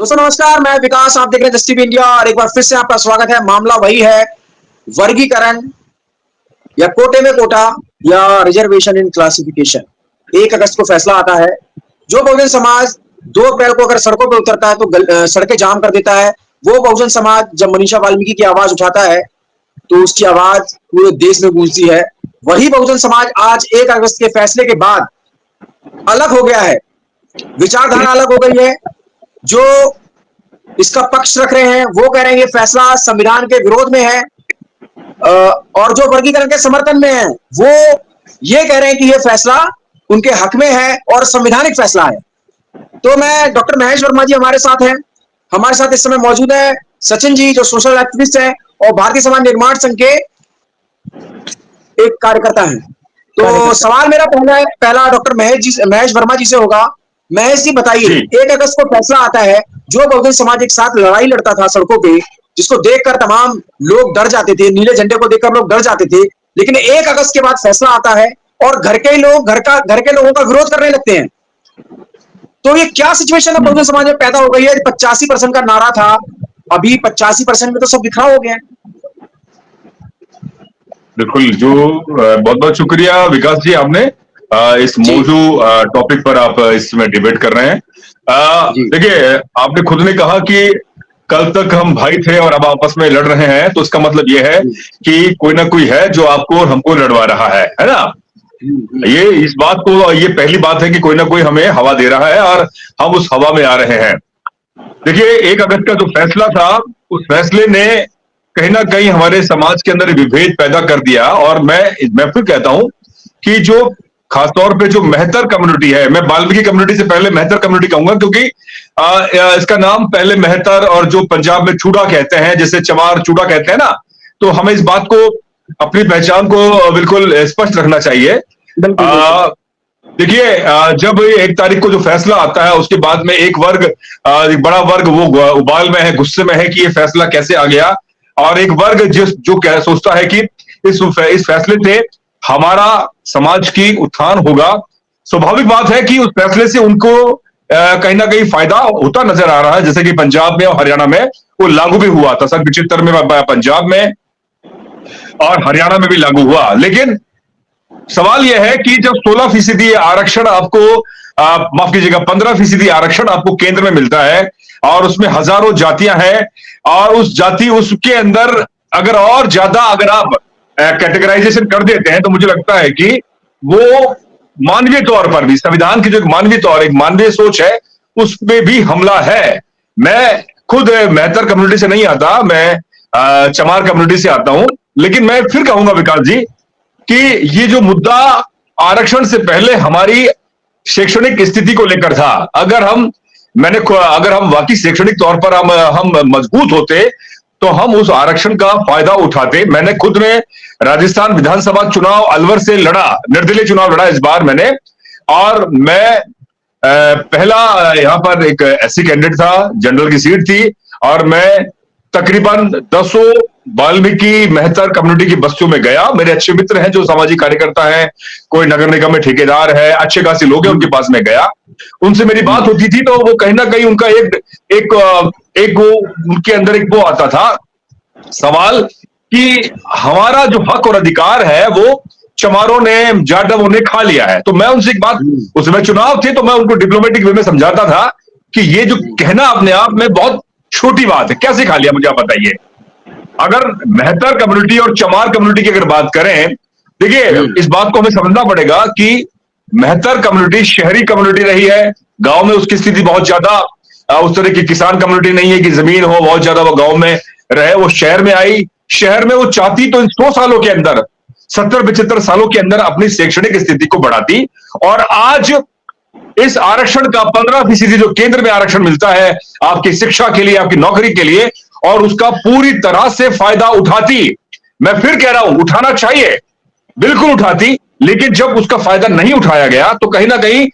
दोस्तों नमस्कार, मैं विकास, आप देख रहे हैं जस्ट टीवी इंडिया और एक बार फिर से आपका स्वागत है। मामला वही है, वर्गीकरण या कोटे में कोटा या रिजर्वेशन इन क्लासिफिकेशन। 1 अगस्त को फैसला आता है। जो बहुजन समाज 2 अप्रैल को अगर सड़कों पर उतरता है तो सड़कें जाम कर देता है। वो बहुजन समाज जब मनीषा वाल्मीकि की आवाज उठाता है तो उसकी आवाज पूरे देश में गूंजती है। वही बहुजन समाज आज 1 अगस्त के फैसले के बाद अलग हो गया है, विचारधारा अलग हो गई है। जो इसका पक्ष रख रहे हैं वो कह रहे हैं ये फैसला संविधान के विरोध में है, और जो वर्गीकरण के समर्थन में है वो ये कह रहे हैं कि ये फैसला उनके हक में है और संवैधानिक फैसला है। तो मैं डॉक्टर महेश वर्मा जी हमारे साथ हैं। हमारे साथ इस समय मौजूद है सचिन जी, जो सोशल एक्टिविस्ट हैं और भारतीय समाज निर्माण संघ के एक कार्यकर्ता हैं। तो सवाल मेरा पहला डॉक्टर महेश वर्मा जी से होगा। महेश जी बताइए, 1 अगस्त को फैसला आता है, जो बहुजन समाज एक साथ लड़ाई लड़ता था सड़कों पे, जिसको देखकर तमाम लोग डर जाते थे, नीले झंडे को देखकर लोग डर जाते थे, लेकिन 1 अगस्त के बाद फैसला आता है और घर के लोगों का विरोध करने लगते हैं। तो ये क्या सिचुएशन है बहुजन समाज में पैदा हो गई है? 85% का नारा था, अभी 85% में तो सब बिखरा हो गया है। बिल्कुल, जो बहुत बहुत शुक्रिया विकास जी, आपने इस मौजू टॉपिक पर आप इसमें डिबेट कर रहे हैं। देखिए, आपने खुद ने कहा कि कल तक हम भाई थे और अब आपस में लड़ रहे हैं, तो इसका मतलब यह है कि कोई ना कोई है जो आपको और हमको लड़वा रहा है ना। ये इस बात को, ये पहली बात है कि कोई ना कोई हमें हवा दे रहा है और हम उस हवा में आ रहे हैं। देखिए, 1 अगस्त का जो फैसला था, उस फैसले ने कहीं ना कहीं हमारे समाज के अंदर विभेद पैदा कर दिया। और मैं फिर कहता हूं कि जो खासतौर पे जो मेहतर कम्युनिटी है, मैं वाल्मीकि कम्युनिटी से पहले मेहतर कम्युनिटी कहूंगा, क्योंकि इसका नाम पहले मेहतर, और जो पंजाब में चूड़ा कहते हैं, जैसे चमार चूड़ा कहते हैं ना, तो हमें इस बात को, अपनी पहचान को बिल्कुल स्पष्ट रखना चाहिए। देखिए, जब 1 तारीख को जो फैसला आता है, उसके बाद में एक बड़ा वर्ग वो उबाल में है, गुस्से में है कि ये फैसला कैसे आ गया, और एक वर्ग जो सोचता है कि इस फैसले से हमारा समाज की उत्थान होगा। स्वाभाविक बात है कि उस फैसले से उनको कहीं ना कहीं फायदा होता नजर आ रहा है, जैसे कि पंजाब में और हरियाणा में वो लागू भी हुआ था। सन 75 में पंजाब में और हरियाणा में भी लागू हुआ। लेकिन सवाल यह है कि जब 16% आरक्षण आपको, माफ कीजिएगा, 15% आरक्षण आपको केंद्र में मिलता है और उसमें हजारों जातियां हैं, और उसके अंदर अगर और ज्यादा अगर आप कैटेगराइजेशन कर देते हैं, तो मुझे लगता है कि वो मानवीय तौर पर भी, संविधान की जो एक मानवीय सोच है, उसमें भी हमला है। मैं खुद मेहतर कम्युनिटी से नहीं आता, मैं चमार कम्युनिटी से आता हूं। लेकिन मैं फिर कहूंगा विकास जी कि ये जो मुद्दा आरक्षण से पहले हमारी शैक्षणिक स्थिति को लेकर था, अगर हम वाकई शैक्षणिक तौर पर हम मजबूत होते तो हम उस आरक्षण का फायदा उठाते। मैंने खुद ने राजस्थान विधानसभा चुनाव अलवर से लड़ा, निर्दलीय चुनाव लड़ा इस बार मैंने, और मैं पहला यहां पर एक एससी कैंडिडेट था, जनरल की सीट थी, और मैं तकरीबन 10 वाल्मीकि मेहतर कम्युनिटी की बस्तियों में गया। मेरे अच्छे मित्र हैं जो सामाजिक कार्यकर्ता हैं, कोई नगर निगम में ठेकेदार है, अच्छे खासे लोग हैं, उनके पास में गया, उनसे मेरी बात होती थी, तो वो कहीं ना कहीं उनका उनके अंदर एक वो आता था सवाल कि हमारा जो हक और अधिकार है वो चमारों ने, जाटवों ने खा लिया है। तो मैं उनसे एक बात, उस समय चुनाव थे, तो मैं उनको डिप्लोमेटिक वे में समझाता था कि ये जो कहना अपने आप में बहुत छोटी बात है, कैसे खा लिया मुझे आप बताइए। अगर मेहतर कम्युनिटी और चमार कम्युनिटी की अगर बात करें, देखिए, इस बात को हमें समझना पड़ेगा कि मेहतर कम्युनिटी शहरी कम्युनिटी रही है। गांव में उसकी स्थिति बहुत ज्यादा उस तरह की किसान कम्युनिटी नहीं है कि जमीन हो बहुत ज्यादा, वो गांव में रहे, वो शहर में आई। शहर में वो चाहती तो इन 100 सालों के अंदर, 70-75 सालों के अंदर अपनी शैक्षणिक स्थिति को बढ़ाती। और आज इस आरक्षण का 15% जो केंद्र में आरक्षण मिलता है आपकी शिक्षा के लिए, आपकी नौकरी के लिए, और उसका पूरी तरह से फायदा उठाती। मैं फिर कह रहा हूं, उठाना चाहिए, बिल्कुल उठाती, लेकिन जब उसका फायदा नहीं उठाया गया तो कहीं ना कहीं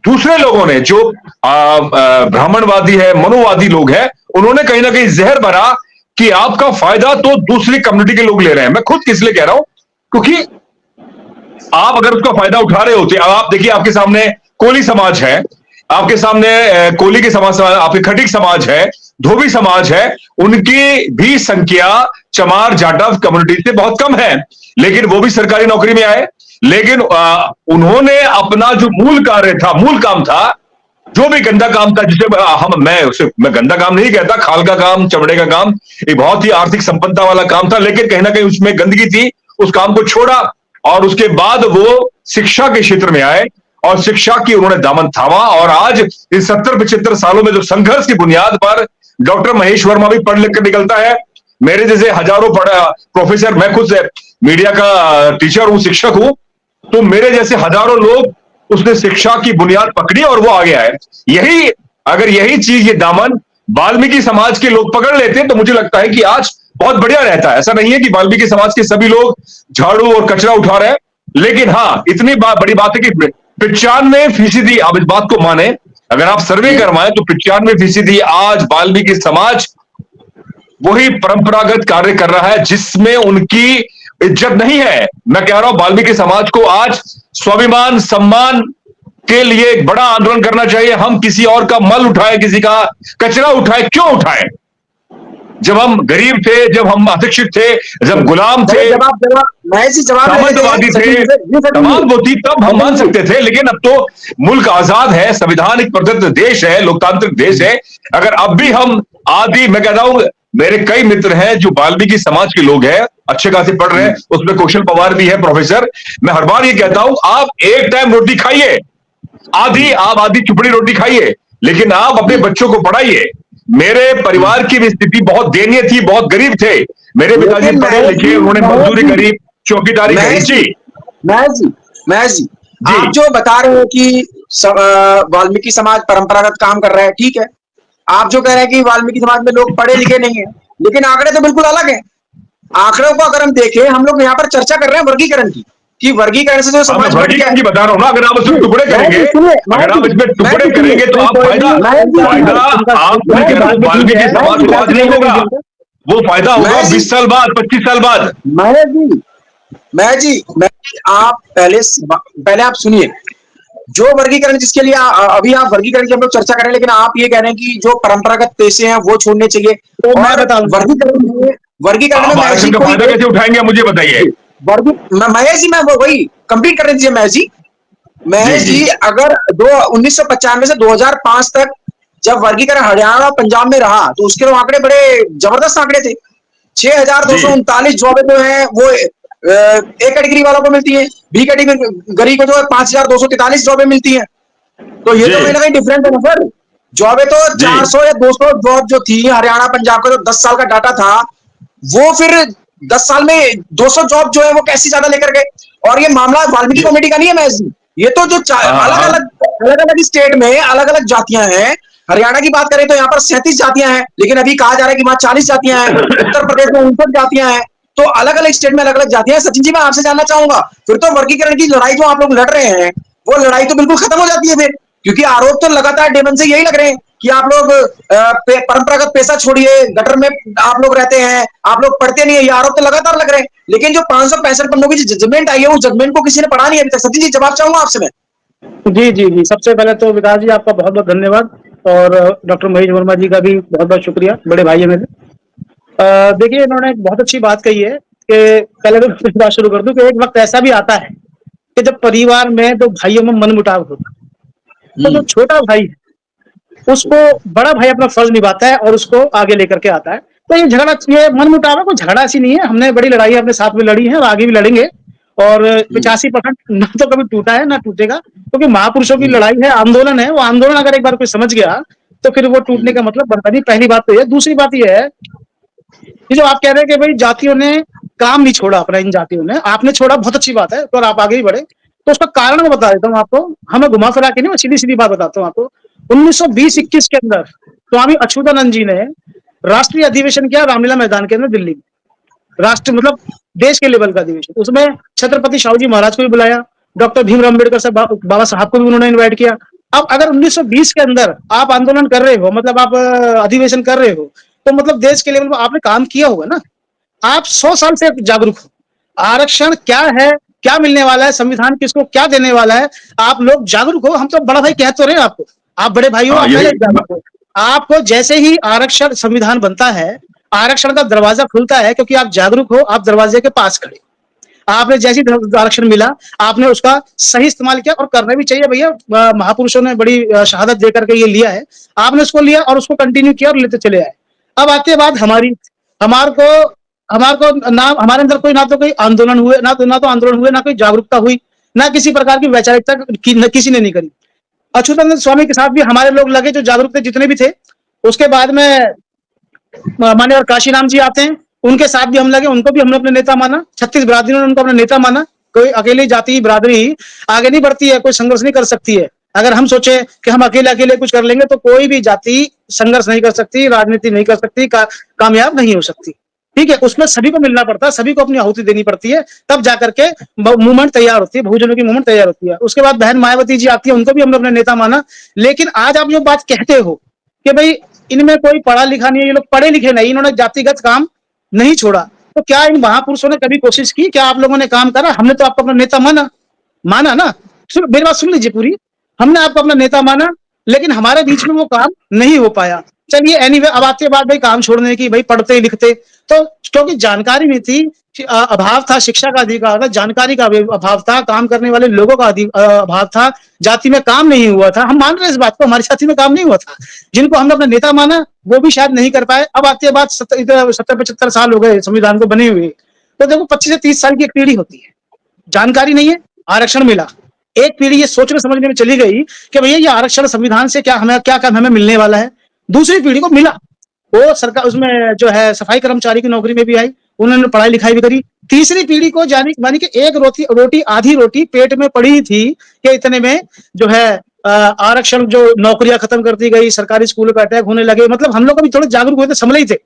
दूसरे लोगों ने, जो ब्राह्मणवादी है, मनुवादी लोग हैं, उन्होंने कहीं ना कहीं जहर भरा कि आपका फायदा तो दूसरी कम्युनिटी के लोग ले रहे हैं। मैं खुद किस लिए कह रहा हूं, क्योंकि आप अगर उसका फायदा उठा रहे होते, अब आप देखिए, आपके सामने कोली समाज है, आपके सामने कोली के समाज, आपके खटिक समाज है, धोबी समाज है, उनकी भी संख्या चमार जाटव कम्युनिटी से बहुत कम है, लेकिन वो भी सरकारी नौकरी में आए। लेकिन उन्होंने अपना जो मूल कार्य था, मूल काम था, जो भी गंदा काम था, जिसे मैं गंदा काम नहीं कहता, खाल का काम, चमड़े का काम, एक बहुत ही आर्थिक संपन्नता वाला काम था, लेकिन कहीं ना कहीं उसमें गंदगी थी, उस काम को छोड़ा और उसके बाद वो शिक्षा के क्षेत्र में आए और शिक्षा की उन्होंने दामन थामा। और आज इन 70-75 सालों में जो संघर्ष की बुनियाद पर डॉक्टर महेश वर्मा भी पढ़ लिख कर निकलता है, मेरे जैसे हजारों प्रोफेसर, मैं खुद मीडिया का टीचर हूं, शिक्षक हूं, तो मेरे जैसे हजारों लोग, उसने शिक्षा की बुनियाद पकड़ी और वो आ गया है। यही चीज, ये दामन वाल्मीकि समाज के लोग पकड़ लेते तो मुझे लगता है कि आज बहुत बढ़िया रहता है। ऐसा नहीं है कि वाल्मीकि समाज के सभी लोग झाड़ू और कचरा उठा रहे हैं, लेकिन हाँ, इतनी बड़ी बात है कि 95%, आप इस बात को माने, अगर आप सर्वे करवाएं तो 95% आज वाल्मीकि समाज वही परंपरागत कार्य कर रहा है जिसमें उनकी इज्जत नहीं है। मैं कह रहा हूं, वाल्मीकि समाज को आज स्वाभिमान, सम्मान के लिए एक बड़ा आंदोलन करना चाहिए। हम किसी और का मल उठाए, किसी का कचरा उठाए, क्यों उठाए? जब हम गरीब थे, जब हम अशिक्षित थे, जब गुलाम थे, सामंतवादी थे, तमाम वो थी, तब हम मान सकते थे। लेकिन अब तो मुल्क आजाद है, संविधानिक प्रदत्त देश है, लोकतांत्रिक देश है। अगर अब भी हम मैं कहता हूं, मेरे कई मित्र हैं जो वाल्मीकि समाज के लोग हैं, अच्छे खासे पढ़ रहे हैं, उसमें कौशल पवार भी है प्रोफेसर। मैं हर बार ये कहता हूं, आप एक टाइम रोटी खाइए, आप आधी चुपड़ी रोटी खाइए, लेकिन आप अपने बच्चों को पढ़ाइए। मेरे परिवार की भी स्थिति बहुत दयनीय थी, बहुत गरीब थे। मेरे पिताजी पढ़े लिखे, उन्होंने मजदूरी करी, चौकीदारी करी। जी महेश जी, आप जो बता रहे हो कि वाल्मीकि समाज परंपरागत काम कर रहा है, ठीक है। आप जो कह रहे हैं कि वाल्मीकि समाज में लोग पढ़े लिखे नहीं है, लेकिन आंकड़े तो बिल्कुल अलग है। आंकड़ों को अगर हम देखें, हम लोग यहाँ पर चर्चा कर रहे हैं वर्गीकरण की, कि वर्गीकरण से जो समाज वर्गीकरण की बता रहा हूं ना। अगर आप इसमें टुकड़े करेंगे, अगर आप इसमें टुकड़े करेंगे तो आप फायदा आप वाल्मीकि समाज को आज नहीं होगा, वो फायदा होगा 20 साल बाद, 25 साल बाद। महेश जी, आप पहले आप सुनिए। जो वर्गीकरण जिसके लिए अभी आप वर्गीकरण की हम लोग चर्चा कर रहे हैं, लेकिन आप ये कह रहे हैं कि जो परंपरागत पेशे हैं वो छोड़ने चाहिए। तो मैं बता वर्गीकरण में आरक्षण का फायदा कैसे उठाएंगे, मुझे बताइए। महेश जी, मैं वही कंप्लीट कर दीजिए महेश जी। अगर 1995 से 2005 तक जब वर्गीकरण हरियाणा और पंजाब में रहा, तो उसके आंकड़े बड़े जबरदस्त आंकड़े थे। 6239 जॉबें जो है वो ए कैटेगरी वालों को मिलती है, बी कैटेगरी को जो है 5243 जॉबें मिलती हैं। तो ये तो कहीं ना कहीं डिफरेंट है ना सर। जॉबें तो 400 या 200 जॉब जो थी हरियाणा पंजाब का, जो 10 साल का डाटा था, वो फिर 10 साल में 200 जॉब जो है वो कैसी ज्यादा लेकर गए। और ये मामला वाल्मीकि कमेटी का नहीं है महेश जी, ये तो जो अलग अलग स्टेट में अलग अलग जातियां हैं। हरियाणा की बात करें तो यहाँ पर 37 जातियां हैं, लेकिन अभी कहा जा रहा है कि वहां 40 जातियां हैं। उत्तर प्रदेश में 59 जातियां हैं। तो अलग अलग स्टेट में अलग अलग जातियां हैं। सचिन जी, मैं आपसे जानना चाहूंगा, फिर तो वर्गीकरण की लड़ाई जो आप लोग लड़ रहे हैं, वो लड़ाई तो बिल्कुल खत्म हो जाती है फिर, क्योंकि आरोप तो लगातार डे वन से यही लग रहे हैं कि आप लोग परंपरागत पेशा छोड़िए, गटर में आप लोग रहते हैं, आप लोग पढ़ते नहीं है, ये आरोप तो लगातार लग रहे हैं। लेकिन जो 565 पन्नों की जजमेंट आई है, उस जजमेंट को किसी ने पढ़ा नहीं है अभी तक। सचिन जी, जवाब चाहूंगा आपसे मैं। जी, सबसे पहले तो विकास जी आपका बहुत बहुत धन्यवाद, और डॉक्टर महेश वर्मा जी का भी बहुत बहुत शुक्रिया, बड़े भाई है मेरे। देखिए, इन्होंने एक बहुत अच्छी बात कही है कि पहले तो बात शुरू कर दूं कि एक वक्त ऐसा भी आता है कि जब परिवार में दो भाइयों में मनमुटाव होता है, तो जो छोटा भाई है उसको बड़ा भाई अपना फर्ज निभाता है और उसको आगे लेकर के आता है। तो ये झगड़ा, ये मनमुटाव है, कोई झगड़ा ऐसी नहीं है। हमने बड़ी लड़ाई अपने साथ में लड़ी है और आगे भी लड़ेंगे, और 85% ना तो कभी टूटा है ना टूटेगा, क्योंकि महापुरुषों की लड़ाई है, आंदोलन है। वो आंदोलन अगर एक बार कोई समझ गया तो फिर वो टूटने का मतलब बनता नहीं। पहली बात तो ये। दूसरी बात ये है कि जो आप कह रहे हैं कि भाई जातियों ने काम नहीं छोड़ा अपना, इन जातियों ने, आपने छोड़ा, बहुत अच्छी बात है, तो आप आगे ही बढ़े। तो उसका कारण मैं बता देता हूँ आपको, हमें घुमा फिरा के नहीं, मैं सीधी सीधी बात बताता हूँ आपको। 1920-21 के अंदर स्वामी अच्युतानंद जी ने राष्ट्रीय अधिवेशन किया रामलीला मैदान के अंदर दिल्ली में। राष्ट्र मतलब देश के लेवल का अधिवेशन। उसमें छत्रपति शाहू जी महाराज को भी बुलाया, डॉक्टर भीमराव अम्बेडकर साहब, बाबा साहब को भी उन्होंने इन्वाइट किया। अब अगर 1920 के अंदर आप आंदोलन कर रहे हो, मतलब आप अधिवेशन कर रहे हो, तो मतलब देश के लेवल पर आपने काम किया होगा ना। आप 100 साल से जागरूक हो, आरक्षण क्या है, क्या मिलने वाला है, संविधान किसको क्या देने वाला है, आप लोग जागरूक हो। हम तो बड़ा भाई कह तो रहे हैं आपको, आप बड़े भाई हो, हाँ आप यही पहले जागरूक हो। आपको जैसे ही आरक्षण संविधान बनता है, आरक्षण का दरवाजा खुलता है, क्योंकि आप जागरूक हो, आप दरवाजे के पास खड़े। आपने जैसी आरक्षण मिला, आपने उसका सही इस्तेमाल किया, और करना भी चाहिए भैया। महापुरुषों ने बड़ी शहादत दे करके ये लिया है, आपने उसको लिया और उसको कंटिन्यू किया और लेते चले आए। अब आती है बात हमारी, हमार को हमार को ना हमारे अंदर कोई, ना तो कोई आंदोलन हुए, ना तो आंदोलन हुए, ना कोई जागरूकता हुई, ना किसी प्रकार की वैचारिकता किसी ने नहीं करी। अच्युतानंद स्वामी के साथ भी हमारे लोग लगे, जो जागरूक थे जितने भी थे। उसके बाद में मान्यवर काशीराम जी आते हैं, उनके साथ भी हम लगे, उनको भी हमने अपने नेता माना। 36 बिरादरियों ने उनको अपना नेता माना। कोई अकेली जाति बिरादरी आगे नहीं बढ़ती है, कोई संघर्ष नहीं कर सकती है। अगर हम सोचे कि हम अकेले अकेले कुछ कर लेंगे, तो कोई भी जाति संघर्ष नहीं कर सकती, राजनीति नहीं कर सकती, कामयाब नहीं हो सकती। ठीक है, उसमें सभी को मिलना पड़ता है, सभी को अपनी आहुति देनी पड़ती है, तब जाकर के मूवमेंट तैयार होती है, बहुजनों की मूवमेंट तैयार होती है। उसके बाद बहन मायावती जी आती है, उनको भी हमने अपने नेता माना। लेकिन आज आप जो बात कहते हो कि भाई इनमें कोई पढ़ा लिखा नहीं है, ये लोग पढ़े लिखे नहीं, इन्होंने जातिगत काम नहीं छोड़ा, तो क्या इन महापुरुषों ने कभी कोशिश की? क्या आप लोगों ने काम करा? हमने तो आपको अपना नेता माना ना। मेरी बात सुन लीजिए पूरी। हमने आपको अपना नेता माना, लेकिन हमारे बीच में वो काम नहीं हो पाया। चलिए एनीवे, अब आती है बात भाई काम छोड़ने की। भाई पढ़ते लिखते तो, क्योंकि जानकारी नहीं थी, अभाव था, शिक्षा का अधिकार था, जानकारी का अभाव था, काम करने वाले लोगों का अभाव था, जाति में काम नहीं हुआ था। हम मान रहे हैं इस बात को, हमारी जाति में काम नहीं हुआ था। जिनको हमने अपना नेता माना, वो भी शायद नहीं कर पाए। अब आती है बात, 70-75 साल हो गए संविधान को बने हुए, तो देखो 25 से 30 साल की एक पीढ़ी होती है, जानकारी नहीं है, आरक्षण मिला। एक पीढ़ी ये सोचने समझने में चली गई कि भैया ये आरक्षण संविधान से क्या हमें मिलने वाला है। दूसरी पीढ़ी को मिला, वो सरकार उसमें जो है सफाई कर्मचारी की नौकरी में भी आई, उन्होंने पढ़ाई लिखाई भी करी। तीसरी पीढ़ी को मानी कि एक रोटी आधी रोटी पेट में पड़ी थी कि इतने में जो है आरक्षण, जो नौकरियां खत्म कर दी गई, सरकारी स्कूलों पर अटैक होने लगे। मतलब हम लोग भी थोड़े जागरूक हुए थे, समझ ही थे।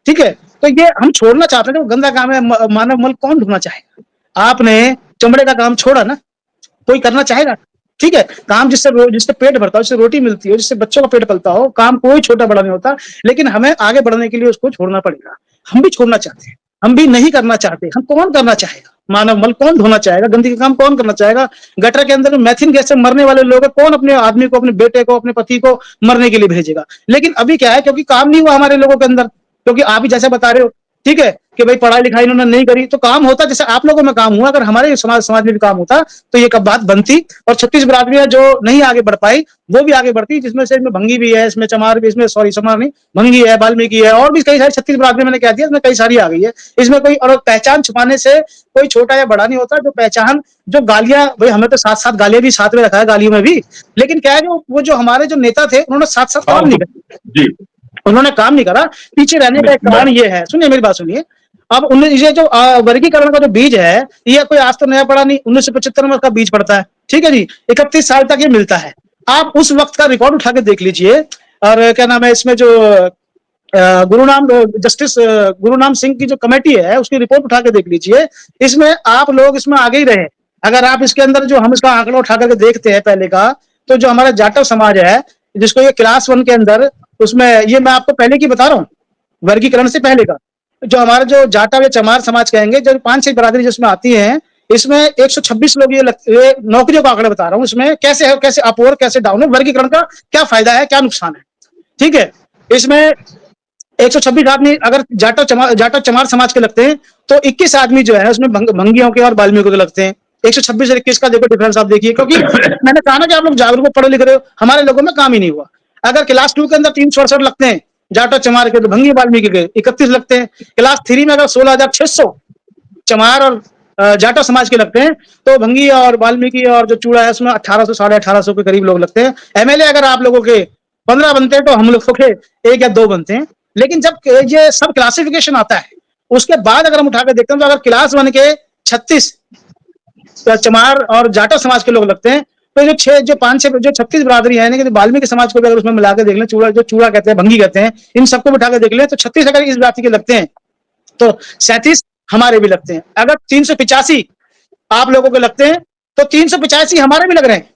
ठीक है, तो ये हम छोड़ना चाहते थे, वो गंदा काम है। मानव मल कौन ढूंढना चाहेगा? आपने चमड़े का काम छोड़ा ना, कोई करना चाहेगा? ठीक है, काम जिससे पेट भरता हो, जिससे रोटी मिलती हो, जिससे बच्चों का पेट पलता हो, काम कोई छोटा बड़ा नहीं होता। लेकिन हमें आगे बढ़ने के लिए उसको छोड़ना पड़ेगा। हम भी छोड़ना चाहते हैं, हम भी नहीं करना चाहते। हम कौन करना चाहेगा? मानव मल कौन धोना चाहेगा? गंदगी का काम कौन करना चाहेगा? गटर के अंदर मैथिन गैस से मरने वाले लोग, कौन अपने आदमी को, अपने बेटे को, अपने पति को मरने के लिए भेजेगा? लेकिन अभी क्या है, क्योंकि काम नहीं हुआ हमारे लोगों के अंदर, क्योंकि आप ही जैसे बता रहे हो, ठीक है, कि भाई पढ़ाई लिखाई इन्होंने नहीं करी, तो काम होता जैसे आप लोगों में काम हुआ। अगर हमारे समाज में भी काम होता, तो ये कब बात बनती। और 36 बिरादरियां जो नहीं आगे बढ़ पाई, वो भी आगे बढ़ती, जिसमें से इसमें भंगी भी है, इसमें चमार भी, इसमें सॉरी चमार नहीं, भंगी है, वाल्मीकि है, और भी कई सारी 36 बिरादरी मैंने कह दिया, इसमें कई सारी आ गई है। इसमें कोई और पहचान छुपाने से कोई छोटा या बड़ा नहीं होता। जो पहचान, जो गालियां, भाई हमें तो साथ साथ गालियां भी साथ में रखा है, गालियों में भी। लेकिन क्या है, वो जो हमारे जो नेता थे, उन्होंने साथ साथ काम नहीं किया। जी, उन्होंने काम नहीं करा। पीछे रहने का एक कारण ये है, सुनिए मेरी बात सुनिए। अब ये जो वर्गीकरण का जो बीज है, ये कोई आज तो नया पड़ा नहीं, 1975 में उसका बीज पड़ता है। ठीक है जी, 31 साल तक ये मिलता है। आप उस वक्त का रिकॉर्ड उठा के देख लीजिए। और क्या नाम है, इसमें जो जस्टिस गुरुनाम सिंह की जो कमेटी है, उसकी रिपोर्ट उठा के देख लीजिए। इसमें आप लोग इसमें आगे ही रहे। अगर आप इसके अंदर जो हम इसका आंकड़ा उठा करके देखते हैं पहले का, तो जो हमारा जाटव समाज है, जिसको ये क्लास 1 के अंदर, उसमें ये मैं आपको पहले की बता रहा हूँ, वर्गीकरण से पहले का, जो हमारा जो जाटव या चमार समाज कहेंगे, जो 5-6 बिरादरी जिसमें आती है, इसमें 126 लोग ये नौकरियों का आंकड़ा बता रहा हूँ। इसमें कैसे है, कैसे अप और कैसे डाउन है, वर्गीकरण का क्या फायदा है, क्या नुकसान है। ठीक है, इसमें 126 आदमी अगर जाटव चमार समाज के लगते हैं, तो 21 आदमी जो है उसमें भंगियों के और वाल्मीकियों के लगते हैं। 126 और 21 का देखो डिफरेंस आप देखिए। क्योंकि मैंने कहा ना कि आप लोग जागरूक पढ़े लिख रहे हो, हमारे लोगों में काम ही नहीं हुआ। अगर क्लास 2 के अंदर 368 लगते हैं जाटव चमार के, तो भंगी वाल्मीकि के 31 लगते हैं। क्लास 3 में अगर 16,600 चमार और जाटव समाज के लगते हैं, तो भंगी और वाल्मीकि और जो चूड़ा है उसमें 1800 1850 के करीब लोग लगते हैं। एमएलए अगर आप लोगों के 15 बनते हैं, तो हम लोगों के 1 या 2 बनते हैं। लेकिन जब ये सब क्लासिफिकेशन आता है, उसके बाद अगर हम उठा के देखते हैं, तो अगर क्लास 1 के 36 चमार और जाटव समाज के लोग लगते हैं, तो जो 36 बिरादरी है, यानी वाल्मीकि समाज को भी अगर उसमें मिला के देख लें, चूड़ा कहते हैं, भंगी कहते हैं, इन सबको बिठा के देख लें, तो 36 अगर इस जाति के लगते हैं, तो 37 हमारे भी लगते हैं। अगर 385 आप लोगों के लगते हैं, तो 385 हमारे भी लग रहे हैं।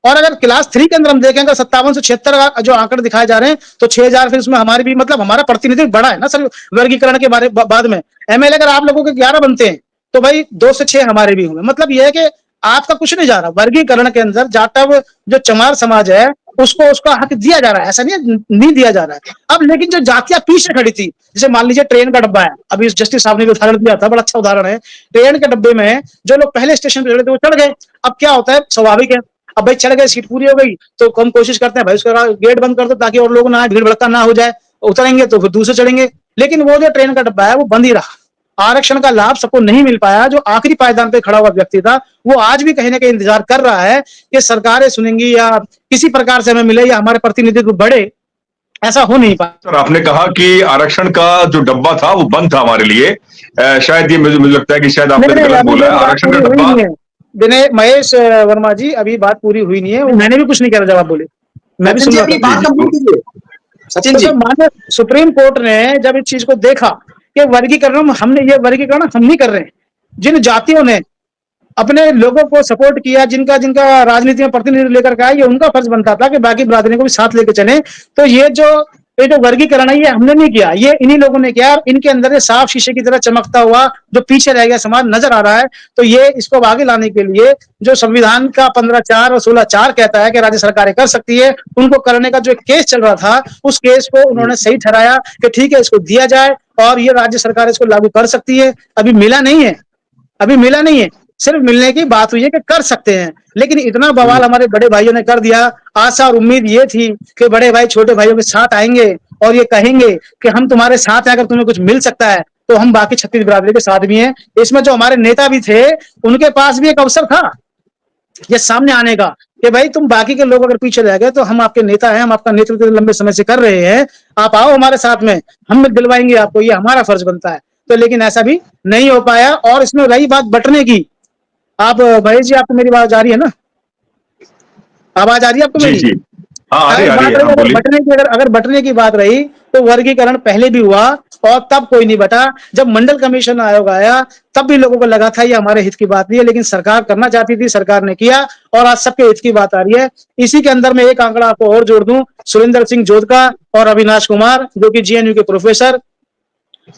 और अगर क्लास 3 के अंदर हम देखें, अगर 57 से 76 जो आंकड़े दिखाए जा रहे हैं, तो 6000 फिर उसमें हमारे भी, मतलब हमारा प्रतिनिधित्व बड़ा है ना सर वर्गीकरण के बाद में। एमएलए अगर आप लोगों के 11 बनते हैं, तो भाई 2 से 6 हमारे भी होंगे। मतलब यह है कि आपका कुछ नहीं जा रहा। वर्गीकरण के अंदर जाटव जो चमार समाज है, उसको उसका हक दिया जा रहा है, ऐसा नहीं दिया जा रहा है। अब लेकिन जो जातियां पीछे खड़ी थी, जैसे मान लीजिए ट्रेन का डब्बा है, अभी इस जस्टिस साहब ने भी उदाहरण दिया था, बड़ा अच्छा उदाहरण है। ट्रेन के डब्बे में जो लोग पहले स्टेशन पे चढ़े थे वो चढ़ गए। अब क्या होता है, स्वाभाविक है, अब भाई चढ़ गए, सीट पूरी हो गई, तो हम कोशिश करते हैं भाई उसका गेट बंद कर दो ताकि और लोग ना आए, भीड़ भड़का ना हो जाए, उतरेंगे तो फिर दूसरे चढ़ेंगे। लेकिन वो जो ट्रेन का डब्बा है वो बंद ही रहा, आरक्षण का लाभ सबको नहीं मिल पाया। जो आखिरी पायदान पे खड़ा हुआ व्यक्ति था वो आज भी कहीं ना कहीं इंतजार कर रहा है कि सरकारें सुनेंगी या किसी प्रकार से हमें मिले या हमारे प्रतिनिधित्व बढ़े, ऐसा हो नहीं पाया। सर, आपने कहा कि आरक्षण का जो डब्बा था वो बंद था हमारे लिए, शायद ये मुझे लगता है कि शायद आपने गलत बोला है। आरक्षण का डब्बा विनय महेश वर्मा जी, अभी बात पूरी हुई नहीं है, मैंने भी कुछ नहीं कह रहा, जवाब बोले, मैं भी सुन रहा था। सचिन जी, माननीय सुप्रीम कोर्ट ने जब इस चीज को देखा कि वर्गीकरण, हमने ये वर्गीकरण हम नहीं कर रहे हैं, जिन जातियों ने अपने लोगों को सपोर्ट किया, जिनका जिनका राजनीति में प्रतिनिधित्व लेकर के आया, ये उनका फर्ज बनता था कि बाकी बिरादरियों को भी साथ लेके चले। तो ये जो वर्गीकरण है ये हमने नहीं किया, ये इन्हीं लोगों ने किया। इनके अंदर ये साफ शीशे की तरह चमकता हुआ जो पीछे रह गया समाज नजर आ रहा है। तो ये इसको आगे लाने के लिए जो संविधान का 15(4) और 16(4) कहता है कि राज्य सरकारें कर सकती है, उनको करने का जो केस चल रहा था उस केस को उन्होंने सही ठहराया कि ठीक है, इसको दिया जाए और ये राज्य सरकार इसको लागू कर सकती है। अभी मिला नहीं है, अभी मिला नहीं है, सिर्फ मिलने की बात हुई है कि कर सकते हैं। लेकिन इतना बवाल हमारे बड़े भाइयों ने कर दिया। आशा और उम्मीद ये थी कि बड़े भाई छोटे भाइयों के साथ आएंगे और ये कहेंगे कि हम तुम्हारे साथ हैं, अगर तुम्हें कुछ मिल सकता है तो हम बाकी 36 बिरादरी के साथ भी हैं। इसमें जो हमारे नेता भी थे उनके पास भी एक अवसर था ये सामने आने का कि भाई तुम बाकी के लोग अगर पीछे रह गए तो हम आपके नेता हैं, हम आपका नेतृत्व लंबे समय से कर रहे हैं, आप आओ हमारे साथ में, हम दिलवाएंगे आपको, ये हमारा फर्ज बनता है। तो लेकिन ऐसा भी नहीं हो पाया। और इसमें रही बात बंटने की, आप महेश जी, आपको मेरी आवाज आ रही है ना? आवाज आ रही है आपको मेरी? जी, हाँ, आ रही है, बंटने की अगर बंटने की बात रही तो वर्गीकरण पहले भी हुआ और तब कोई नहीं बटा। जब मंडल कमीशन आयोग आया तब भी लोगों को लगा था ये हमारे हित की बात नहीं है, लेकिन सरकार करना चाहती थी, सरकार ने किया और आज सबके हित की बात आ रही है। इसी के अंदर में एक आंकड़ा आपको और जोड़ दूं, सुरेंद्र सिंह जोधका और अविनाश कुमार जो कि GNU के प्रोफेसर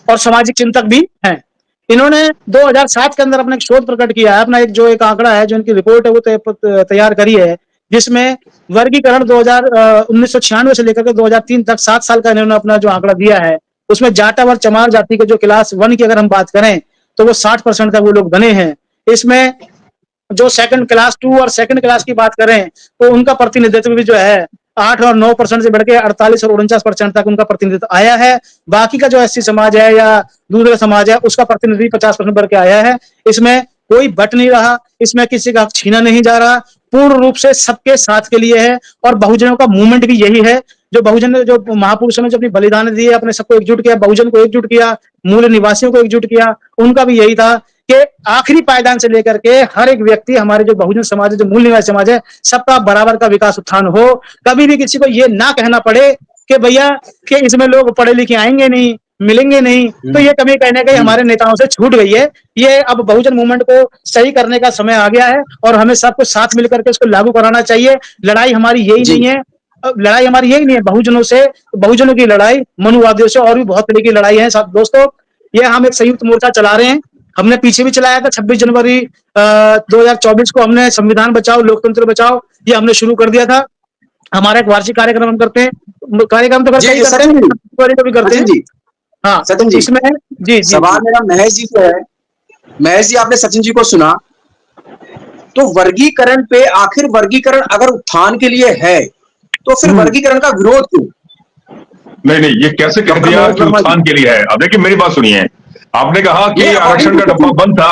और सामाजिक चिंतक भी हैं, इन्होंने 2007 के अंदर अपना एक शोध प्रकट किया है। अपना एक आंकड़ा है जो इनकी रिपोर्ट है वो तैयार करी है, जिसमें वर्गीकरण 1996 से लेकर के 2003 तक 7 साल का इन्होंने अपना जो आंकड़ा दिया है, उसमें जाटा और चमार जाति के जो क्लास 1 की अगर हम बात करें तो वो 60% तक वो लोग बने हैं। इसमें जो सेकंड क्लास 2 और सेकंड क्लास की बात करें तो उनका प्रतिनिधित्व भी जो है 8 और 9% से बढ़ के 48 और 49% तक उनका प्रतिनिधित्व आया है। बाकी का जो SC समाज है या दूसरा समाज है उसका प्रतिनिधित्व 50% बढ़ के आया है। इसमें कोई बट नहीं रहा, इसमें किसी का छीना नहीं जा रहा, पूर्ण रूप से सबके साथ के लिए है। और बहुजनों का मूवमेंट भी यही है, जो बहुजन ने, जो महापुरुषों ने जो अपनी बलिदान दिए, अपने सबको एकजुट किया, बहुजन को एकजुट किया, मूल निवासियों को एकजुट किया, उनका भी यही था कि आखिरी पायदान से लेकर के हर एक व्यक्ति, हमारे जो बहुजन समाज है, जो मूल निवासी समाज है, सबका बराबर का विकास उत्थान हो। कभी भी किसी को ये ना कहना पड़े कि भैया कि इसमें लोग पढ़े लिखे आएंगे नहीं, मिलेंगे नहीं, तो ये कमी कहने का हमारे नेताओं से छूट गई है। ये अब बहुजन मूवमेंट को सही करने का समय आ गया है और हमें सबको साथ मिलकर के इसको लागू कराना चाहिए। लड़ाई हमारी यही नहीं है, लड़ाई हमारी यही नहीं है बहुजनों से, बहुजनों की लड़ाई मनुवादियों से और भी बहुत तरह की लड़ाई है। दोस्तों, ये हम एक संयुक्त मोर्चा चला रहे हैं, हमने पीछे भी चलाया था 26 जनवरी 2024 को हमने संविधान बचाओ लोकतंत्र बचाओ, ये हमने शुरू कर दिया था। हमारा एक वार्षिक कार्यक्रम हम करते हैं, कार्यक्रम तो करते हैं। हाँ सचिन जी, इसमें जी सवाल मेरा महेश जी को है। महेश जी, आपने सचिन जी को सुना, तो वर्गीकरण पे, आखिर वर्गीकरण अगर उत्थान के लिए है तो फिर वर्गीकरण का विरोध क्यों? नहीं, ये कैसे कह दिया कि उत्थान के लिए है? अब देखिए मेरी बात सुनिए, आपने कहा कि आरक्षण का डब्बा बंद था,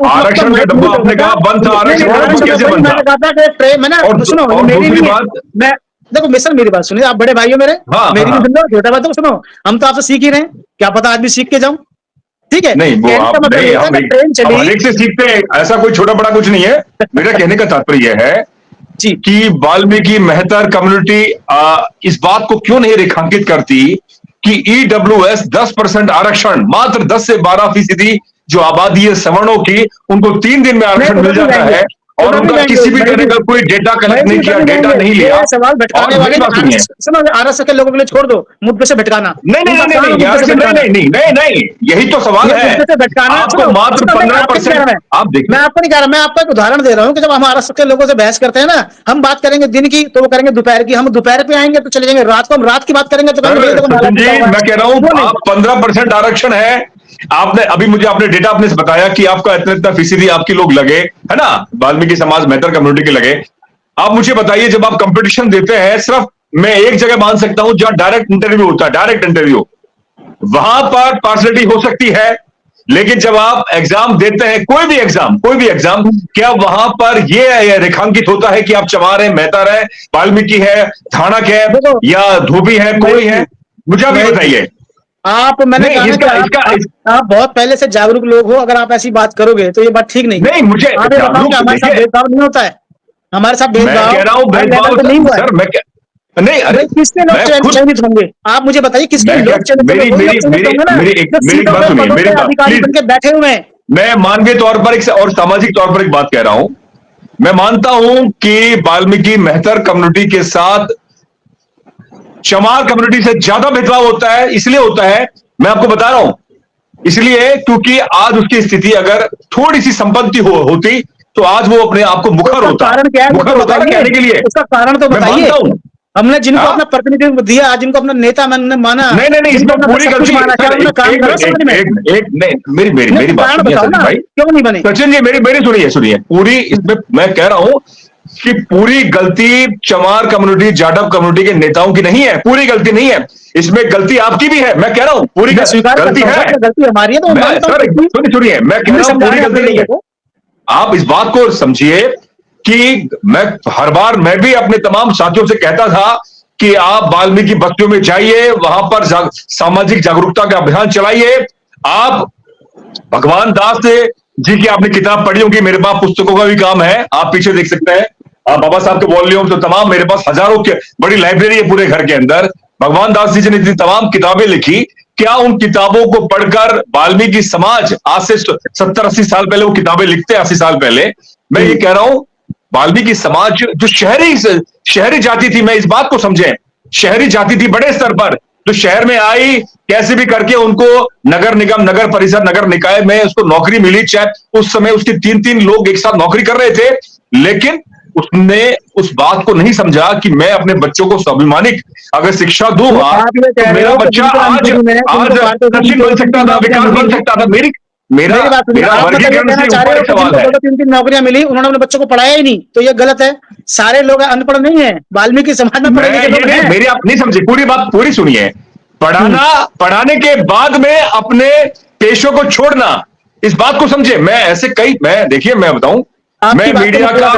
आरक्षण का डब्बा आपने कहा बंद था, आरक्षण का डब्बा कैसे बंद था? और दूसरी बात, देखो मिस्टर, मेरी बात सुनिए, आप बड़े भाइयों मेरे, मेरी भी सुन लो, छोटा बात तो सुनो, हम तो आपसे सीख ही रहे हैं, क्या पता आज भी सीख के जाऊं, ठीक है? नहीं, वो आप नहीं, हम अनेक से सीखते हैं, ऐसा कोई छोटा बड़ा कुछ नहीं है। मेरा कहने का तात्पर्य है कि वाल्मीकि मेहतर कम्युनिटी इस बात को क्यों नहीं रेखांकित करती कि EWS 10% आरक्षण, मात्र 10 से 12% जो आबादी है सवर्णों की, उनको 3 दिन में आरक्षण मिल जाता है और उनका किसी भी तरह का कोई डेटा कलेक्ट नहीं किया, डेटा नहीं लिया। सवाल भटकाने वाले आरएसएस के लोगों के लिए छोड़ दो, मुद्दे से भटकाना। नहीं नहीं नहीं नहीं, यही तो सवाल है। आपको मात्र 15%। आप देखिए, मैं आपको नहीं कह रहा, मैं आपको एक उदाहरण दे रहा हूँ कि जब हम आरएसएस के लोगों से बहस करते हैं ना, हम बात करेंगे दिन की तो वो करेंगे दोपहर की, हम दोपहर पे आएंगे तो चले जाएंगे रात को, हम रात की बात करेंगे तो मैं कह रहा हूँ आप 15% आरक्षण है। आपने अभी मुझे आपने डेटा आपने बताया कि आपका इतना फीसदी आपके लोग लगे, है ना, वाल्मीकि समाज मेहतर कम्युनिटी के लगे। आप मुझे बताइए, जब आप कंपटीशन देते हैं, सिर्फ मैं एक जगह मान सकता हूं जहां डायरेक्ट इंटरव्यू होता है, डायरेक्ट इंटरव्यू, वहां पर पार्शलिटी हो सकती है। लेकिन जब आप एग्जाम देते हैं, कोई भी एग्जाम, क्या वहां पर यह रेखांकित होता है कि आप चमार है, मेहतर है, वाल्मीकि है, थानक है या धोबी है, कोई है? मुझे अभी बताइए। मैंने कहा आप बहुत पहले से जागरूक लोग हो, अगर आप ऐसी बात करोगे तो ये बात ठीक नहीं। मुझे हमारे साथ भेदभाव नहीं होता है, हमारे साथ भेदभाव नहीं हुआ है। नहीं, अरे किसके लोग चयनित होंगे? आप मुझे बताइए किसके लोग चयनित होंगे? बैठे हुए हैं। मैं मानवीय तौर पर और सामाजिक तौर पर एक बात कह रहा हूं। मैं मानता हूं कि वाल्मीकि मेहतर कम्युनिटी के साथ चमार कम्युनिटी से ज्यादा भेदभाव होता है। इसलिए होता है, मैं आपको बता रहा हूं, इसलिए क्योंकि आज उसकी स्थिति अगर थोड़ी सी संपत्ति होती तो आज वो अपने आप को मुखर होता। कारण क्या है? मुखर होता कहने के लिए उसका कारण तो बताइए। हमने जिनको अपना प्रतिनिधित्व दिया, आज जिनको अपना नेता माना, नहीं, इसमें पूरी गलती मेरी बात भाई, क्यों नहीं बने? सचिन जी मेरी सुनिए, पूरी इसमें मैं कह रहा हूं कि पूरी गलती चमार कम्युनिटी, जाटव कम्युनिटी के नेताओं की नहीं है, पूरी गलती नहीं है, इसमें गलती आपकी भी है। मैं कह रहा हूं पूरी गलती है, गलती हमारी है। तो सुनिए, मैं कह रहा हूं पूरी गलती नहीं है। आप इस बात को समझिए कि हर बार मैं भी अपने तमाम साथियों से कहता था कि आप वाल्मीकि बस्तियों में जाइए, वहां पर सामाजिक जागरूकता का अभियान चलाइए। आप भगवान दास जी की आपने किताब पढ़ी होगी, मेरे पास पुस्तकों का भी काम है, आप पीछे देख सकते हैं। आप बाबा साहब के वॉल्यूम तो तमाम, मेरे पास हजारों के बड़ी लाइब्रेरी है पूरे घर के अंदर। भगवान दास जी ने इतनी तमाम किताबें लिखी, क्या उन किताबों को पढ़कर वाल्मीकि समाज आज से 70-80 साल पहले वो किताबें लिखते, 80 साल पहले, मैं ये कह रहा हूं वाल्मीकि समाज जो शहरी जाति थी, मैं इस बात को समझें, शहरी जाति थी बड़े स्तर पर, जो शहर में आई, कैसे भी करके उनको नगर निगम, नगर परिषद, नगर निकाय में उसको नौकरी मिली। चाहे उस समय उसके 3-3 लोग एक साथ नौकरी कर रहे थे, लेकिन उसने उस बात को नहीं समझा कि मैं अपने बच्चों को स्वाभिमानिक अगर शिक्षा दूंगा तो मेरा बच्चा आज सचिन बन सकता था, विकास बन सकता था। मेरा वर्गीकरण से ऊपर एक सवाल है। 3-3 नौकरियां मिली, उन्होंने अपने बच्चों को पढ़ाया ही नहीं, तो ये गलत है। सारे लोग अनपढ़ नहीं है, वाल्मीकि समाज में पढ़े लिखे लोग हैं। मेरी आप नहीं समझे, पूरी बात पूरी सुनिए। पढ़ाने के बाद में अपने पेशों को छोड़ना, इस बात को समझे। मैं देखिए, मैं बताऊं, मैं मीडिया का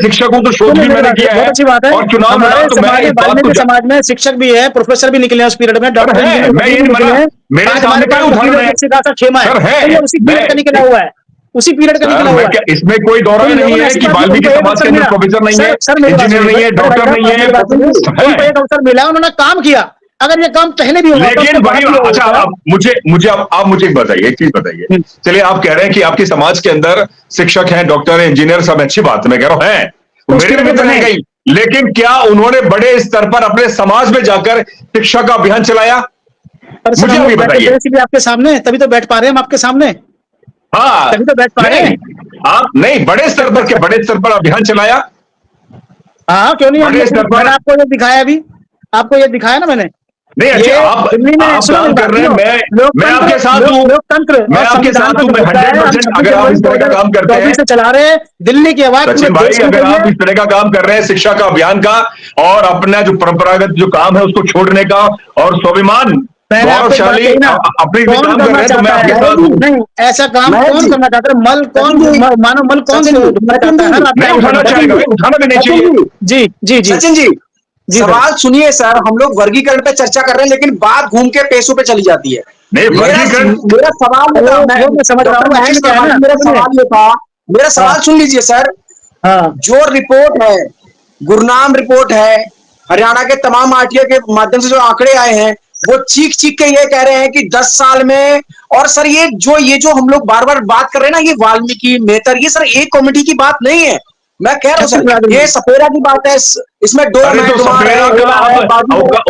शिक्षक हूं, तो शोध भी मैंने किया है और चुनाव में तो मैं समाज में शिक्षक भी है, प्रोफेसर भी निकले उस पीरियड में, डॉक्टर है। मेरे सामने कोई उदाहरण है, उसी पीरियड का निकला हुआ है, उसी पीरियड का निकला हुआ है। इसमें कोई दौरा नहीं है कि वाल्मीकि समाज के अंदर प्रोफेसर नहीं है, इंजीनियर नहीं है, डॉक्टर नहीं है। एक अवसर मिला, उन्होंने काम किया। अगर ये काम पहले भी होगा, लेकिन वही, अच्छा, आप मुझे एक बताइए, एक चीज बताइए। चलिए, आप कह रहे हैं कि आपके समाज के अंदर शिक्षक हैं, डॉक्टर हैं, इंजीनियर, सब अच्छी बात है, मैं कह रहा हूं है, मेरे भी नहीं गई, लेकिन क्या उन्होंने बड़े स्तर पर अपने समाज में जाकर शिक्षा का अभियान चलाया? मुझे भी बताइए। आपके सामने, तभी तो बैठ पा रहे हैं हम आपके सामने। हाँ, तभी तो बैठ पा रहे हैं। आप नहीं, बड़े स्तर पर अभियान चलाया। हाँ, क्यों नहीं? मैंने आपको ये दिखाया, अभी आपको ये दिखाया ना मैंने। नहीं, अच्छा, आप काम कर रहे हैं, मैं आपके साथ हूं, मैं आपके साथ हूं, मैं 100%। अगर आप इस तरह का काम करते हैं, से चला रहे हैं दिल्ली की आवाज, सचिन भाई, अगर आप इस तरह का काम कर रहे हैं, शिक्षा का अभियान का, और अपना जो परंपरागत जो काम है उसको छोड़ने का, और स्वाभिमान गौरवशाली अपनी काम कर रहे हैं, तो मैं आपके साथ हूं। नहीं, ऐसा काम कौन करना चाहता है? मल कौन, मानव मल कौन उठाना चाहेगा? उठाना भी नहीं चाहिए। जी सचिन जी, सवाल सुनिए सर, हम लोग वर्गीकरण पे चर्चा कर रहे हैं, लेकिन बात घूम के पेशों पे चली जाती है। नहीं, वर्गीकरण, मेरा सवाल मेरा सवाल सुन लीजिए सर। जो रिपोर्ट है, गुरनाम रिपोर्ट है, हरियाणा के तमाम आरटीओ के माध्यम से जो आंकड़े आए हैं, वो चीख चीख के ये कह रहे हैं कि 10 साल में। और सर ये जो हम लोग बार बार बात कर रहे हैं ना, ये वाल्मीकि मेहतर, ये सर एक कॉमेडी की बात नहीं है। मैं कह रहा हूं सर, ये सपेरा की बात है। इसमें दो अरे तो सपेरा का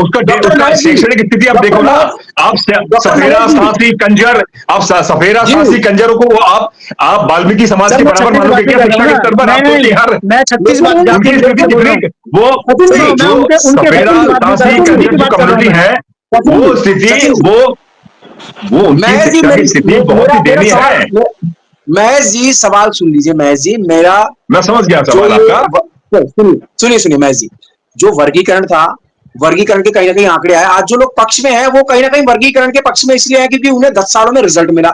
उसका शैक्षणिक स्थिति आप देखो ना। आप सपेरा सासी कंजर, आप सपेरा सासी कंजरों को आप वाल्मीकि समाज के बराबर मानोगे क्या शिक्षा के स्तर पर? आप तो बिहार मैं 36 बात उनकी स्थिति कितनी, वो जो सपेरा सासी कंजर जो कम्युनिटी है, वो स्थिति वो उनकी शिक्षा की स्थिति बहुत ही दयनीय है। महेश जी सवाल सुन लीजिए। महेश जी मेरा, मैं समझ गया सवाल आपका। सुनिए महेश जी, जो वर्गीकरण था, वर्गीकरण के कहीं ना कहीं आंकड़े आए। आज जो लोग पक्ष में हैं वो कहीं ना कहीं वर्गीकरण के पक्ष में इसलिए है क्योंकि उन्हें 10 सालों में रिजल्ट मिला।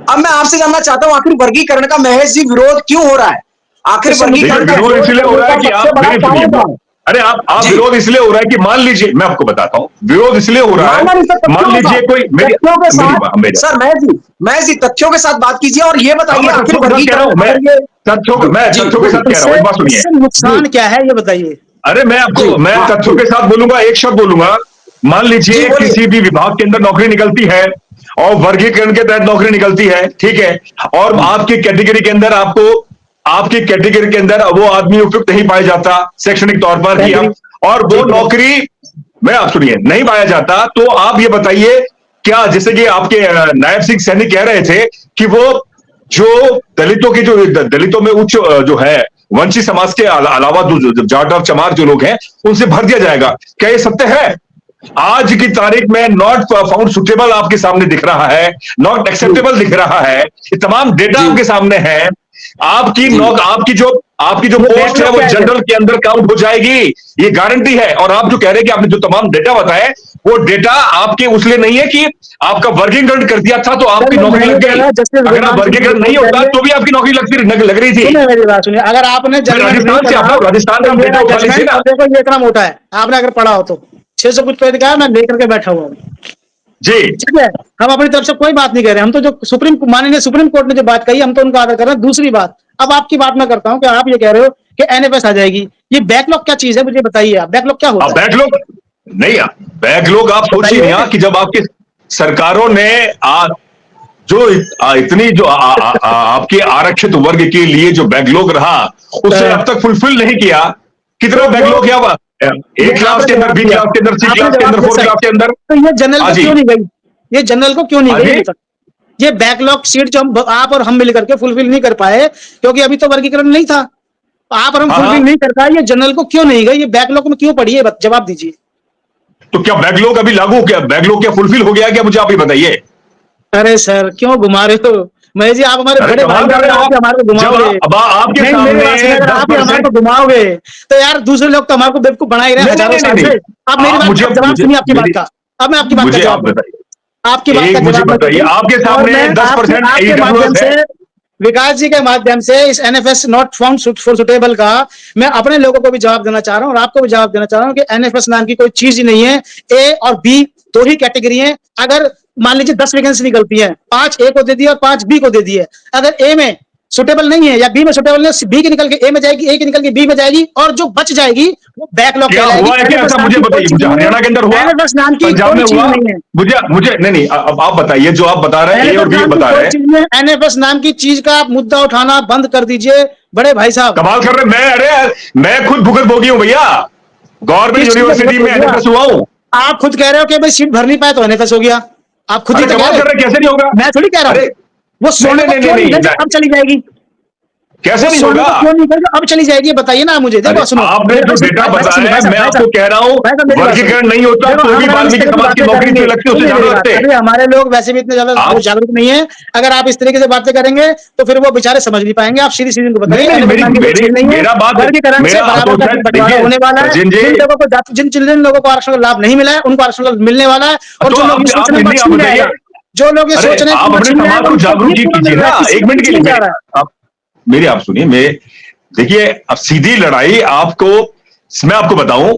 अब मैं आपसे जानना चाहता हूं, आखिर वर्गीकरण का महेश जी विरोध क्यों हो रहा है? आखिर वर्गीकरण का विरोध इसलिए हो रहा है कि आप, अरे आप विरोध इसलिए हो रहा है कि मान लीजिए, मैं आपको बताता हूँ विरोध इसलिए हो रहा है। मान लीजिए कोई सर महेश जी तथ्यों के साथ बात कीजिए और ये बताइए आखिर वर्गीकरण, मैं तथ्यों के साथ कह रहा हूँ। एक बात सुनिए, नुकसान क्या है ये बताइए। अरे मैं तथ्यों के साथ बोलूंगा, एक शब्द बोलूंगा। मान लीजिए किसी भी विभाग के अंदर नौकरी निकलती है और वर्गीकरण के तहत नौकरी निकलती है, ठीक है, और आपकी कैटेगरी के अंदर आपकी कैटेगरी के अंदर वो आदमी उपयुक्त नहीं पाया जाता शैक्षणिक तौर पर ही, और वो नौकरी में आप सुनिए नहीं पाया जाता, तो आप ये बताइए क्या, जैसे कि आपके नायब सिंह सैनी कह रहे थे कि वो जो दलितों में उच्च जो है वंशी समाज के अलावा जाट और चमार जो लोग हैं उनसे भर दिया जाएगा, क्या ये सत्य है? आज की तारीख में नॉट फाउंड सुटेबल आपके सामने दिख रहा है, नॉट एक्सेप्टेबल दिख रहा है, ये तमाम डेटा आपके सामने है। आपकी जो पोस्ट है वो जनरल के अंदर काउंट हो जाएगी, ये गारंटी है। और आप जो कह रहे हैं कि आपने जो तमाम डेटा बताए, वो डेटा आपके उसलिए नहीं है कि आपका वर्गीकरण कर दिया था तो आपकी नौकरी लग गई। अगर आप वर्गीकरण नहीं होता तो भी आपकी नौकरी लग रही थी। मेरी बात सुनिए, अगर आपने राजस्थान से आप राजस्थान का डेटा उठा लीजिए ना, ये इतना मोटा है, आपने अगर पढ़ा हो तो 600 कुछ पेज का मैं लेकर के बैठा हुआ हूँ जी, ठीक है। हम अपनी तरफ से कोई बात नहीं कह रहे, हम तो जो माननीय सुप्रीम कोर्ट ने जो बात कही हम तो उनको आदर कर रहे हैं। दूसरी बात, अब आपकी बात मैं करता हूं कि आप ये कह रहे हो कि एनएफएस आ जाएगी, ये बैकलॉग क्या चीज है मुझे बताइए आप, बैकलॉग क्या होता है? बैकलॉग नहीं, बैकलॉग आप सोचिए ना कि जब आपकी सरकारों ने जो इतनी जो आपके आरक्षित वर्ग के लिए जो बैकलॉग रहा उसे अब तक फुलफिल नहीं किया। कितना बैकलॉग है? ए क्लास के अंदर, बी क्लास के अंदर, सी क्लास के अंदर, 4 क्लास के अंदर। तो ये जनरल को क्यों नहीं गई? ये जनरल को क्यों नहीं गई? ये बैकलॉग सीट जो आप और हम मिलकर के फुलफिल नहीं कर पाए क्योंकि अभी तो वर्गीकरण नहीं था, आप और हम फुलफिल नहीं कर पाए, ये जनरल को क्यों नहीं गई? ये बैकलॉग में क्यों पड़ी है? जवाब दीजिए। तो क्या बैकलॉग अभी लागू, क्या बैकलॉग क्या फुलफिल हो गया क्या? मुझे आप ही बताइए। अरे सर क्यों घुमा रहे हो महेश जी? आप हमारे बड़े भाई हमारे को घुमाओगे, आप हमारे को घुमाओगे तो यार दूसरे लोग तो हमारे को बेवकूफ बना ही रहे हैं हजारों साल से। आप मेरी बात का जवाब सुनिए, आपकी बात का। अब मैं आपकी बात का जवाब बताइए, आपकी बात का जवाब बताइए। आपके सामने 10% से विकास जी के माध्यम से इस NFS not found for suitable का मैं अपने लोगों को भी जवाब देना चाह रहा हूं और आपको भी जवाब देना चाह रहा हूं कि एनएफएस नाम की कोई चीज ही नहीं है। ए और बी दो ही कैटेगरी है। अगर मान लीजिए 10 वैकेंसी निकलती है, 5 ए को दे दिया और 5 बी को दे दिए, अगर ए में सुटेबल नहीं है या बी में सुटेबल नहीं है, बी की निकल के ए में जाएगी, ए की निकल के बी में जाएगी और जो बच जाएगी वो बैकलॉग कहलाएगी। ऐसा मुझे बताइए, मुझे हरियाणा के अंदर हुआ, पंजाब में हुआ, मुझे नहीं, अब आप बताइए जो आप बता रहे हैं ए और बी बता रहे हैं। एनएफएस नाम की चीज का आप मुद्दा उठाना बंद कर दीजिए बड़े भाई साहब। कमाल कर रहे, मैं खुद भुगत भोगी हूँ भैया, गवर्नमेंट यूनिवर्सिटी में एनएफएस हुआ हूँ। आप खुद कह रहे हो कि भाई सीट भर नहीं पाए तो एनएफएस हो गया, आप खुद ही कमाल कर रहे, कैसे नहीं होगा? मैं थोड़ी कह रहा हूँ वो सोने अब चली जाएगी, कैसे नहीं होगा? अब चली जाएगी, बताइए ना मुझे। देखो सुनो, आपने जो डेटा बताया है, मैं आपको कह रहा हूँ वर्गीकरण नहीं होता तो भी वाल्मीकि समाज की नौकरी नहीं लगती, उससे ज्यादा लगते। हमारे लोग वैसे भी इतने ज्यादा जागरूक नहीं है, अगर आप इस तरीके से बातें करेंगे तो फिर वो बेचारे समझ नहीं पाएंगे। आप सीधी सीधी बताइए वर्गीकरण से बराबर होने वाला है। जिन लोगों को आरक्षण का लाभ नहीं मिला है उनको आरक्षण मिलने वाला है, और जो लोग जो लोग ये सोच रहे हैं अपने समाज को जागरूक कीजिए ना। एक मिनट के लिए मेरी आप सुनिए, देखिए अब सीधी लड़ाई आपको मैं आपको बताऊं,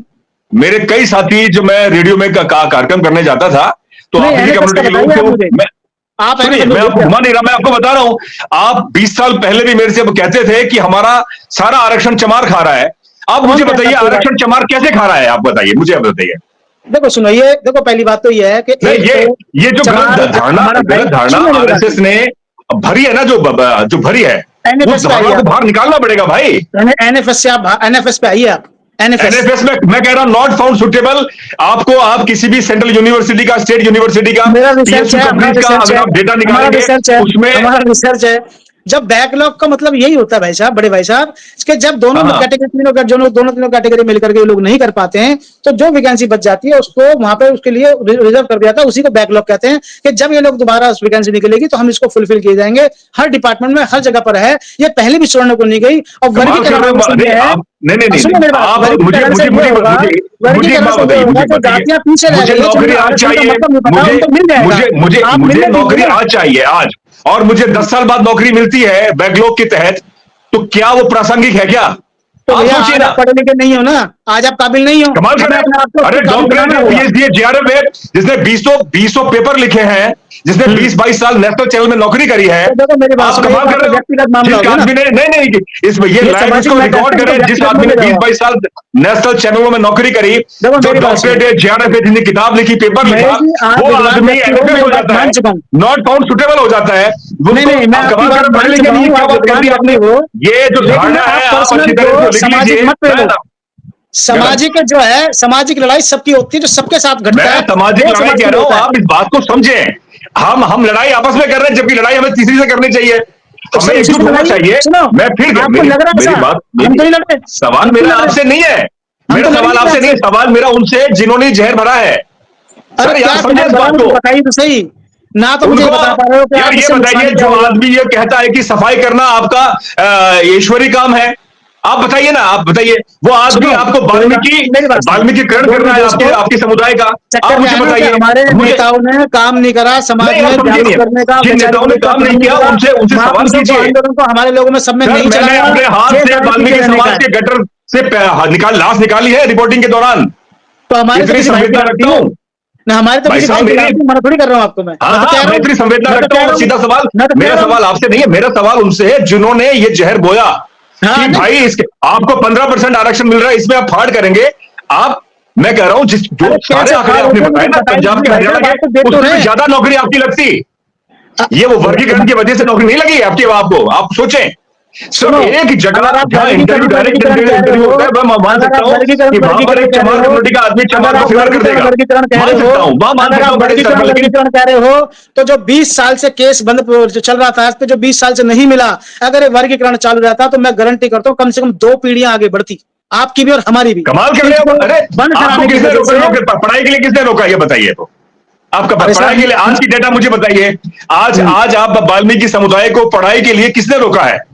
मेरे कई साथी जो मैं रेडियो में कार्यक्रम करने जाता था तो आपकी कम्युनिटी के लोग थे, मैं आपको घुमा नहीं रहा, मैं आपको बता रहा हूं। आप 20 साल पहले भी मेरे से कहते थे कि हमारा सारा आरक्षण चमार खा रहा है। आप मुझे बताइए आरक्षण चमार कैसे खा रहा है? आप बताइए मुझे, आप बताइए। देखो सुनो, ये देखो पहली बात तो ये है कि नहीं, ये जो गलत धारणा आरएसएस ने भरी है ना, जो भरी है, उस धारणा को बाहर निकालना पड़ेगा भाई। एनएफएस से आप एनएफएस पे आइए, आप एनएफएस में मैं कह रहा हूं नॉट फाउंड सुटेबल। आपको आप किसी भी सेंट्रल यूनिवर्सिटी का, स्टेट यूनिवर्सिटी का, PSU कंपनी का अगर आप डेटा निकालेंगे उसमें हमारा रिसर्च है। जब बैकलॉग का मतलब यही होता है भाई साहब, बड़े भाई साहब, इसके जब दोनों तीनों कैटेगरी मिलकर के लोग नहीं कर पाते हैं, तो जो वैकेंसी बच जाती है उसको वहां पे उसके लिए रिजर्व कर दिया था, उसी को बैकलॉग कहते हैं। कि जब ये लोग दोबारा उस वैकेंसी निकलेगी तो हम इसको फुलफिल किए जाएंगे। हर डिपार्टमेंट में हर जगह पर है, ये पहले भी छोड़ने को नहीं गई। और वर्गीकरण नहीं, मुझे नौकरी आज चाहिए आज, और मुझे 10 साल बाद नौकरी मिलती है बैकलॉग के तहत, तो क्या वो प्रासंगिक है क्या? तो आप सोचिए ना, पढ़े लिखे नहीं हो ना, आज आप काबिल नहीं हो। कमाल कर रहे हैं। अरे डॉक्टरेट है, PhD है, JRF है, जिसने 20 पेपर लिखे हैं, जिसने 20-22 साल नेशनल चैनल में नौकरी करी है। आप कमाल कर रहे हो। जिस आदमी ने नहीं इसमें ये लाइन इसको रिकॉर्ड करें, जिस आदमी ने 20-22 साल नेशनल चैनलों में नौकरी करी, जो डॉक्टरेट है, JRF है, जिसने किताब लिखी, पेपर लिखा, वो आदमी एनएफएस हो जाता है, नॉट फाउंड सुटेबल हो जाता है। कमाल कर पढ़े लिखे नहीं, क्या बात कर दी आपने? ये जो धारणा है आप अच्छी तरह से लिख लीजिए। सामाजिक जो है, सामाजिक लड़ाई सबकी होती है, जो सबके साथ घटता है। सामाजिक लड़ाई कह रहा हूं, आप इस बात को समझें। हम लड़ाई आपस में कर रहे हैं, जबकि लड़ाई हमें तीसरी से करनी चाहिए, हमें एकजुट होना चाहिए। मैं फिर मेरी बात, सवाल मेरा आपसे नहीं है, मेरा सवाल आपसे नहीं है, सवाल मेरा उनसे जिन्होंने जहर भरा है। सर यार समझे इस बात को, बताइए तो सही ना, तो मुझे बता पा रहे हो। यार ये बताइए, जो आदमी ये कहता है कि सफाई करना आपका ईश्वरी काम है, आप बताइए ना, आप बताइए, वो आदमी आपको वाल्मीकिकरण करना है आपके समुदाय का, आप मुझे बताइए। हमारे नेताओं ने काम नहीं करा समाज में करने का, जिन नेताओं ने काम नहीं किया उनसे सवाल कीजिए। आंदोलन को हमारे लोगों में सब में नहीं चला। मैंने अपने हाथ से वाल्मीकि समाज के गटर से लाश निकाली है रिपोर्टिंग के दौरान, तो हमारे इतनी संवेदना रखता हूँ हमारे तो मना थोड़ी कर रहा हूं आपको मैं। मैं इतनी संवेदना रखता हूँ। सीधा सवाल, मेरा सवाल आपसे नहीं है, मेरा सवाल उनसे है जिन्होंने ये जहर बोया कि भाई इसके आपको 15% आरक्षण मिल रहा है, इसमें आप फाड़ करेंगे। आप, मैं कह रहा हूं, जो सारे आंकड़े आपने बताए ना, पंजाब के, हरियाणा के, उसमें ज्यादा नौकरी आपकी लगती। ये वो वर्गीकरण की वजह से नौकरी नहीं लगी आपकी, आपको, आप सोचें। सर एक जगह जहां इंटरव्यू डायरेक्ट इंटरव्यू होता है, मैं मान सकता हूं कि वहां पर एक चमार कम्युनिटी का आदमी चमार को फेवर कर देगा, मान सकता हूं, वहां मान सकता हूं। बड़े वर्गीकरण कह रहे हो तो जो 20 साल से केस बंद जो चल रहा था, इस पे जो 20 साल से नहीं मिला, अगर ये वर्गीकरण चालू रहता तो मैं गारंटी करता हूं कम से कम 2 पीढ़ियां आगे बढ़ती, आपकी भी और हमारी भी। कमाल कर रहे हो। अरे आपको किसने रोका? पढ़ाई के लिए किसने रोका, ये बताइए। तो आपका पढ़ाई के लिए आज की डेटा मुझे बताइए। आज आप वाल्मीकि समुदाय को पढ़ाई के लिए किसने रोका है?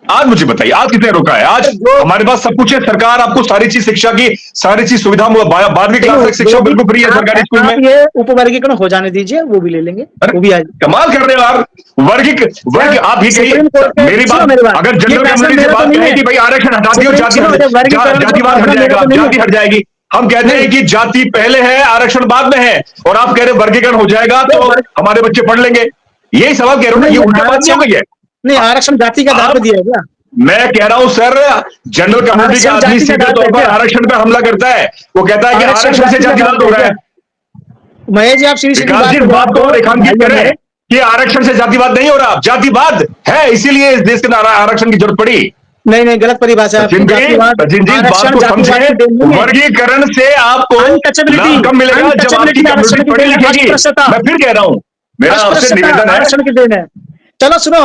आज मुझे बताइए, आज किसने रोका है? आज हमारे पास सब कुछ है, सरकार आपको सारी चीज शिक्षा की सारी चीज सुविधा, 12वीं क्लास तक शिक्षा बिल्कुल फ्री है सरकारी स्कूल में। ये उपवर्गीकरण हो जाने दीजिए, वो भी ले लेंगे, वो भी आज। कमाल कर रहे हो आप। वर्ग आप ही कहिए, मेरी बात, अगर जनरल कम्युनिटी से बात करें कि भाई आरक्षण हटा दियो, जातिवाद हट जाएगा, जाति हट जाएगी। हम कहते हैं कि जाति पहले है, आरक्षण बाद में है, और आप कह रहे वर्गीकरण हो जाएगा तो हमारे बच्चे पढ़ लेंगे। यही सवाल कह रहे हो ना, ये उल्टा बात नहीं हो गई है? नहीं, आरक्षण जाति का आधार पर दिया है क्या? मैं कह रहा हूं सर, जनरल कम्युनिटी का आदमी सीधे तौर पर आरक्षण पर हमला करता है, वो कहता है कि आरक्षण से जातिवाद हो रहा है। महेश जी, आप सीधी बात को रेखांकित करें कि आरक्षण से जातिवाद नहीं हो रहा, जातिवाद है, इसीलिए इस देश के आरक्षण की जरूरत पड़ी। नहीं, गलत परिभाषा। बात को समझे, वर्गीकरण से आपको लाभ कम मिलेगा जब आपकी कम्युनिटी पढ़ी लिखेगी। मैं फिर कह रहा हूं, मेरा आपसे निवेदन है। चलो सुनो,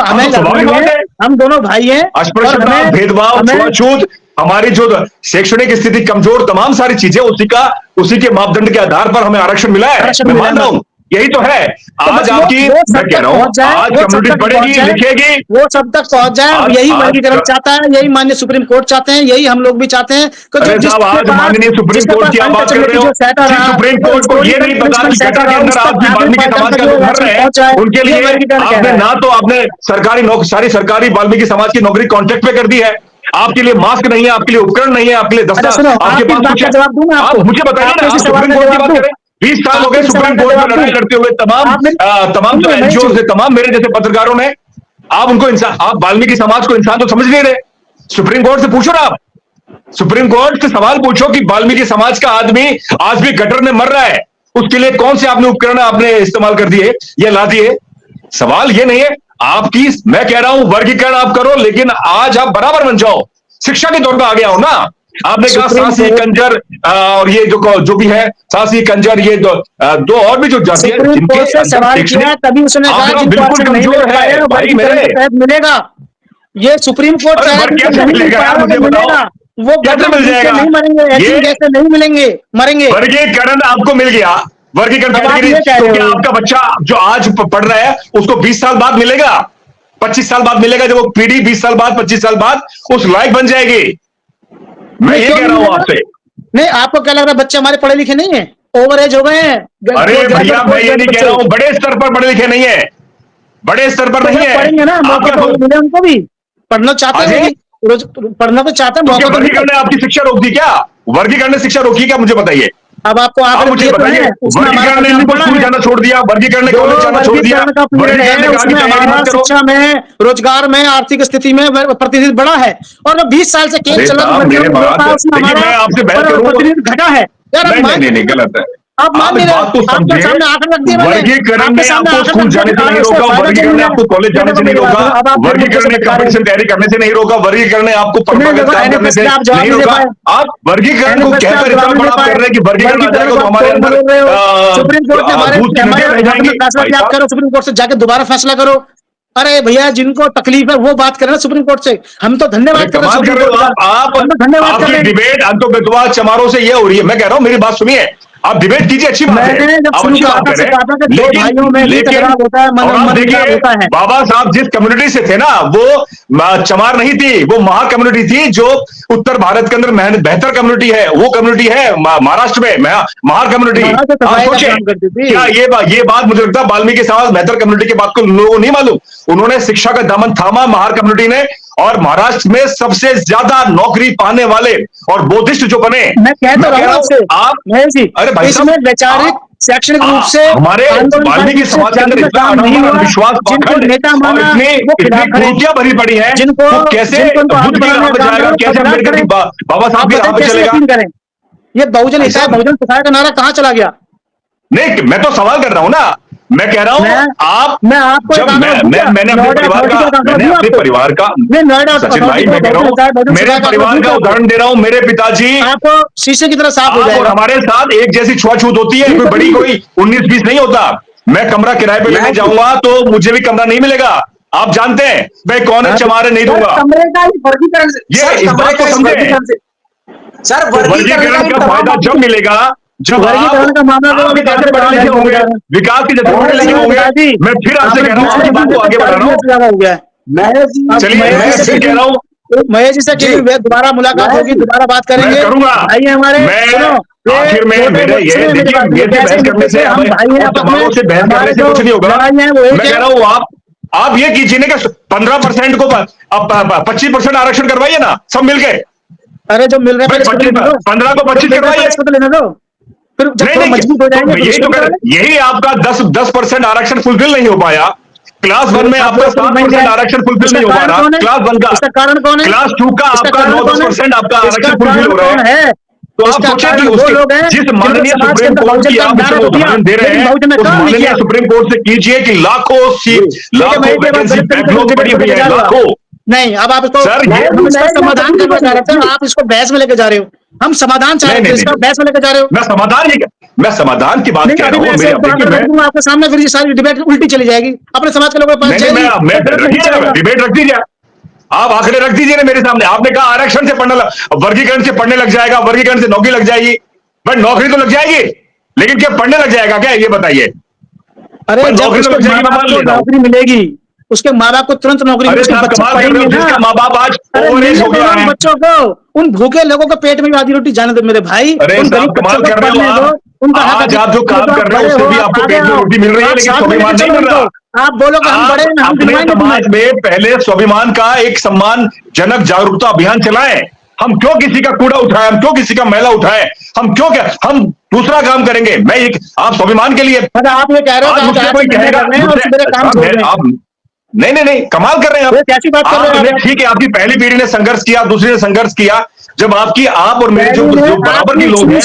हम दोनों भाई हैं। अस्पृश्यता, भेदभाव, छूआछूत, हमारी जो शैक्षणिक स्थिति कमजोर, तमाम सारी चीजें उसी के मापदंड के आधार पर हमें आरक्षण मिला है। मैं मान रहा हूं, यही तो है। आज आपकी, मैं कह रहा हूं, आज कम्युनिटी पढ़ेगी लिखेगी, वो सब तक पहुंच जाए, यही वर्गीकरण चाहता है, यही माननीय सुप्रीम कोर्ट चाहते हैं, यही हम लोग भी चाहते हैं। आज माननीय सुप्रीम कोर्ट की आप बात कर रहे हो, सुप्रीम कोर्ट को ये नहीं पता कि गटर के अंदर आप वाल्मीकि समाज का लोग भर रहे हैं, उनके लिए आपने ना तो आपने सारी सरकारी वाल्मीकि समाज की नौकरी कॉन्ट्रैक्ट पे कर दी है, आपके लिए मास्क नहीं है, आपके लिए उपकरण नहीं है, आपके लिए दस्ता, आपके पास कुछ है। आप मुझे बताइए ना, आप सुप्रीम कोर्ट की बात करें, 20 साल हो गए सुप्रीम कोर्ट में लड़ाई लड़ते हुए, तमाम जो एनजीओ से, तमाम मेरे जैसे पत्रकारों ने, आप उनको इंसान, आप वाल्मीकि समाज को इंसान तो समझ नहीं रहे। सुप्रीम कोर्ट से पूछो ना आप, सुप्रीम कोर्ट से सवाल पूछो कि वाल्मीकि समाज का आदमी आज भी गटर में मर रहा है, उसके लिए कौन से आपने उपकरण आपने इस्तेमाल कर दिए या ला दिए? सवाल ये नहीं है आपकी, मैं कह रहा हूं वर्गीकरण आप करो, लेकिन आज आप बराबर बन जाओ, शिक्षा के तौर पर आगे आओ ना। आपने कहा सासी कंजर और ये जो भी है सासी कंजर, ये दो और भी जो जाति है जिनके सवाल किया तभी उसने कहा बिल्कुल कमजोर है भाई मेरे, मिलेगा। ये सुप्रीम कोर्ट कैसे मिलेगा यार मुझे बताओ, वो कैसे मिल जाएगा? नहीं मरेंगे, जैसे नहीं मिलेंगे, मरेंगे। वर्गीकरण आपको मिल गया, वर्गीकरण कैटेगरी, तो क्या आपका बच्चा जो आज पढ़ रहा है उसको 20 साल बाद मिलेगा, 25 साल बाद मिलेगा, जब वो पीढ़ी 20 साल बाद 25 साल बाद उस लायक बन जाएगी? मैं ये कह रहा हूं आपसे। नहीं, आपको क्या लग रहा है बच्चे हमारे पढ़े लिखे नहीं है, ओवर एज हो गए हैं? अरे भैया मैं ये नहीं कह रहा हूं बड़े स्तर पर पढ़े लिखे नहीं है, बड़े स्तर पर नहीं है, पढ़ेंगे ना, मौका तो मिले उनको भी, पढ़ना चाहते हैं, रोज पढ़ना तो चाहते हैं। तो वर्गीकरण ने आपकी शिक्षा रोक दी क्या? वर्गीकरण ने शिक्षा रोकी क्या, मुझे बताइए। अब आपको मुझे बताइए, वर्गीकरण ने आपको स्कूल जाना छोड़ दिया, वर्गीकरण ने कॉलेज जाना छोड़ दिया, वर्गीकरण ने कहा कि तैयारी मत करो। शिक्षा में, रोजगार में, आर्थिक स्थिति में प्रतिशत बढ़ा है, और 20 साल से केस चला मैं आपसे बहस करूं, घटा है यार। नहीं गलत है, आप मान नहीं रहे, आपके सामने आंकड़े रख दिए। वर्गीकरण ने आपको स्कूल जाने से नहीं रोका, वर्गीकरण ने आपको कॉलेज जाने से नहीं रोका, वर्गीकरण ने कंपटीशन तैयारी करने से नहीं रोका, वर्गीकरण ने आपको परमानेंट काम करने से नहीं रोका। आप वर्गीकरण को कहकर इतना बड़ा कर रहे हैं कि वर्गीकरण आ जाएगा तो हमारे अंदर सुप्रीम कोर्ट ने हमारे आप करो, सुप्रीम कोर्ट से जाकर दोबारा फैसला करो। अरे भैया जिनको तकलीफ है वो बात करें ना सुप्रीम कोर्ट से, हम तो धन्यवाद कर रहे हैं आप धन्यवाद कर रहे हैं। डिबेट अंतोगतवाद चमारों से ये हो रही है, मैं कह रहा हूं मेरी बात सुनिए, आप डिबेट कीजिए, अच्छी बात है, आप अच्छी बात करें, लेकिन और देखिए बाबा साहब जिस कम्युनिटी से थे ना, वो चमार नहीं थी, वो महार कम्युनिटी थी, जो उत्तर भारत के अंदर बेहतर कम्युनिटी है, वो कम्युनिटी है महाराष्ट्र में महार कम्युनिटी। आप सोचें क्या ये बात मुझे लगता है वाल्मीकि समाज बेहतर कम्युनिटी की बात को लोगों को नहीं मालूम, उन्होंने शिक्षा का दामन थामा महार कम्युनिटी ने, और महाराष्ट्र में सबसे ज्यादा नौकरी पाने वाले और बोधिस्ट जो बने। मैं कह तो रहा हूं आप, अरे भाई साहब, वैचारिक शैक्षणिक रूप से हमारे वाल्मीकि समाज के अंदर इतना विश्वास इतनी भरी पड़ी है, जिनको कैसे बुद्ध की राह पे जाएगा, कैसे अम्बेडकर की बाबा साहब की राह पे चलेगा? ये बहुजन हिताय बहुजन सुखाय का नारा कहां चला गया? नहीं, मैं तो सवाल कर रहा हूं ना, मैं कह रहा हूं मैं आपको मैंने अपने परिवार का सचिन भाई, मैं कह रहा हूं मेरे परिवार का उदाहरण दे रहा हूं, मेरे पिताजी आपको शीशे की तरह साफ हो जाएगा, और हमारे साथ एक जैसी छुआछूत होती है, कोई बड़ी कोई 19-20 नहीं होता। मैं कमरा किराए पे लेने जाऊंगा तो मुझे भी कमरा नहीं मिलेगा, आप जानते हैं मैं कौन है, चमारे नहीं दूंगा। कमरे का वर्गीकरण, ये इस बात को समझे सर, वर्गीकरण का फायदा जब मिलेगा जब वर्गीकरण का मामला विकास के पढ़े लिखे होंगे, विकास के जब पढ़े लिखे होंगे। मैं फिर आपसे कह रहा हूँ, बात को आगे बढ़ा रहा हूँ, चलिए मैं फिर कह रहा हूँ महेश जी से दोबारा मुलाकात होगी, दोबारा बात करेंगे, करूंगा आइए हमारे आखिर में मेरे ये देखिए, मेरे बहस करने से तमामों से बहस करने से कुछ नहीं होगा। मैं कह रहा हूँ आप ये कीजिए ना कि 15% को 25% आरक्षण करवाइए ना सब मिलके। अरे जो मिल रहा है 15 को 25 करवाइए, लेने दो, फिर मजबूत हो जाएंगे। यही आपका 10% आरक्षण फुलफिल नहीं हो पाया, क्लास 1 में आपका 7% आरक्षण फुलफिल नहीं हो पा रहा, क्लास 1 का, इसका कारण कौन है? क्लास 2 का आपका 9-10% आपका आरक्षण फुलफिल हो रहा है। तो आप सोचिए कि उसके जिस माननीय सुप्रीम कोर्ट की आप इसमें उदाहरण दे रहे हैं, उस माननीय सुप्रीम कोर्ट से कीजिए कि लाखों वैकेंसी बैकलॉग पड़ी हुई है, लाखों। नहीं, अब आप इसको समाधान करना चाह रहे थे, आप इसको बहस में लेके जा रहे हो, हम समाधान चाह रहे थे, इसका बहस में लेके जा रहे हो। मैं समाधान की बात कर रहा हूँ, आपके सामने फिर ये सारी डिबेट उल्टी चली जाएगी, अपने समाज के लोगों के पास डिबेट रख दीजिए, आप आंकड़े रख दीजिए ना मेरे सामने। आपने कहा आरक्षण से वर्गीकरण से पढ़ने लग जाएगा, वर्गीकरण से नौकरी लग जाएगी, भाई नौकरी तो लग जाएगी, लेकिन क्या पढ़ने लग जाएगा क्या, ये बताइए। अरे नौकरी तो लग जाएगी, नौकरी मिलेगी, उसके माँ बाप को तुरंत नौकरी मिलेगी, जिसका माँ बाप आज ओवरएज हो गया है, बच्चों को, उन भूखे लोगों के पेट में आधी रोटी जाने दो मेरे भाई। उन गरीब बच्चों को पढ़ने दो, आज आप जो काम कर रहे हो उससे भी आपको पेट में रोटी मिल रही है, लेकिन स्वाभिमान नहीं मिल रहा। आप बोलो कि हम बड़े हैं, हम समाज में पहले स्वाभिमान का एक सम्मानजनक जागरूकता अभियान चलाएं। हम क्यों किसी का कूड़ा उठाएं, हम क्यों किसी का मैला उठाएं, हम क्यों क्या, हम दूसरा काम करेंगे। मैं आप स्वाभिमान के लिए आप ये कह रहे हो मुझसे कोई कहेगा नहीं नहीं नहीं, कमाल कर रहे हैं ये आप। कैसी बात कर रहे हैं आप? ठीक है, आपकी पहली पीढ़ी ने संघर्ष किया, दूसरी ने संघर्ष किया। जब आपकी आप और मेरे जो बराबर के लोग हैं,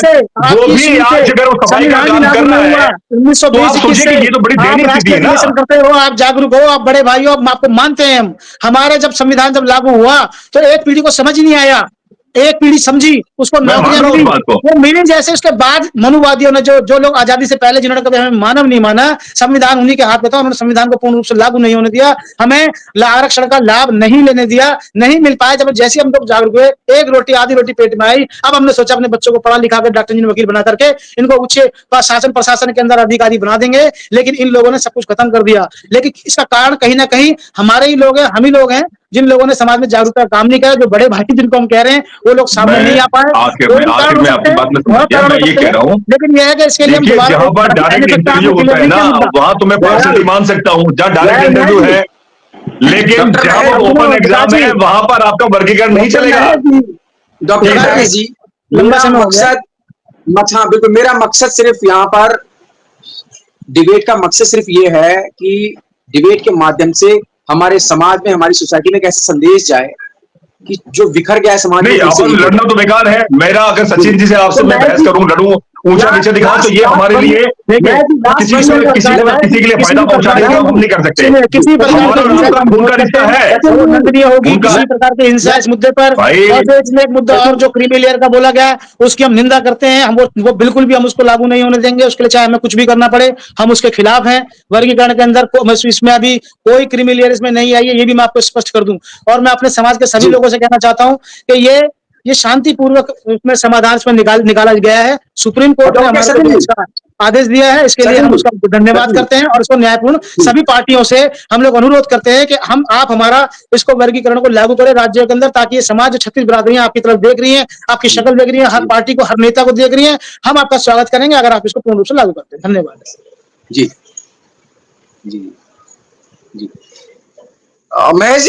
वो भी आज अगर वो सफाई का काम कर रहा है, तो आप सोचिए कि ये तो बड़ी दयनीय स्थिति है ना। करते हो, आप जागरूक हो, आप बड़े भाई हो, आपको मानते हैं हम। हमारे जब संविधान जब लागू हुआ तो एक पीढ़ी को समझ नहीं आया, एक पीढ़ी समझी, उसको नौकरियां मिली, वो मिली जैसे। उसके बाद मनुवादियों ने जो लोग आजादी से पहले जिन्होंने कभी हमें मानव नहीं माना, संविधान उन्हीं के हाथ में था, उन्होंने संविधान को पूर्ण रूप से लागू नहीं होने दिया, हमें आरक्षण का लाभ नहीं लेने दिया, नहीं मिल पाया। जब जैसे हम लोग जागरूक हुए, एक रोटी आधी रोटी पेट में आई, अब हमने सोचा अपने बच्चों को पढ़ा लिखा कर डॉक्टर इंजीनियर वकील बना करके इनको उच्च शासन प्रशासन के अंदर अधिकारी बना देंगे। लेकिन इन लोगों ने सब कुछ खत्म कर दिया। लेकिन इसका कारण कहीं ना कहीं हमारे ही लोग हैं, हम ही लोग हैं, जिन लोगों ने समाज में जागरूकता का काम नहीं किया। जो बड़े भाई जिनको हम कह रहे हैं, वो लोग सामने नहीं आ पाए। आखिर में आपकी बात में समझ गया, मैं ये कह रहा हूँ, लेकिन यह है कि इसके लिए हम दोबारा जहां पर डायरेक्ट इंटरव्यू होता है ना, वहां तो मैं पार्शियलिटी मान सकता हूँ, जहां डायरेक्ट इंटरव्यू है। लेकिन जहां पर ओपन एग्जाम है, वहां पर आपका वर्गीकरण नहीं चलेगा। डॉक्टर महेश जी, मेरा मकसद, हाँ बिल्कुल, मेरा मकसद सिर्फ यहाँ पर डिबेट का मकसद सिर्फ ये है कि डिबेट के माध्यम से हमारे समाज में, हमारी सोसाइटी में एक ऐसा संदेश जाए कि जो बिखर गया है समाज में। नहीं, लड़ना तो बेकार है। मेरा अगर सचिन जी से आपसे मैं बहस करूं, लड़ूं, ऊंचा नीचे दिखाऊं, तो ये हमारे लिए किसी के लिए फायदा पहुंचाने का हम नहीं कर सकते। किसी खून का रिश्ता है, होगी किसी प्रकार के हिंसा इस मुद्दे पर। इसमें एक मुद्दा और जो क्रीमी लेयर का बोला गया, उसकी हम निंदा करते हैं। हम वो बिल्कुल भी हम उसको लागू नहीं होने देंगे। उसके लिए चाहे हमें कुछ भी करना पड़े, हम उसके खिलाफ हैं। वर्गीकरण के अंदर इसमें अभी कोई क्रीमी लेयर इसमें नहीं आई है, ये भी मैं आपको स्पष्ट कर दूं। और मैं अपने समाज के सभी लोगों से कहना चाहता हूं कि ये शांतिपूर्वक उसमें समाधान इसमें निकाला गया है। सुप्रीम कोर्ट ने हमारे इसका आदेश दिया है, इसके लिए हम उसका धन्यवाद करते हैं। और इसको न्यायपूर्ण सभी पार्टियों से हम लोग अनुरोध करते हैं कि आप हमारा इसको वर्गीकरण को लागू करें राज्यों के अंदर, ताकि ये समाज 36 बिरादरियां आपकी तरफ देख रही हैं, आपकी शक्ल देख रही है, हर पार्टी को, हर नेता को देख रही है। हम आपका स्वागत करेंगे अगर आप इसको पूर्ण रूप से लागू करते हैं। धन्यवाद जी जी जी। महेश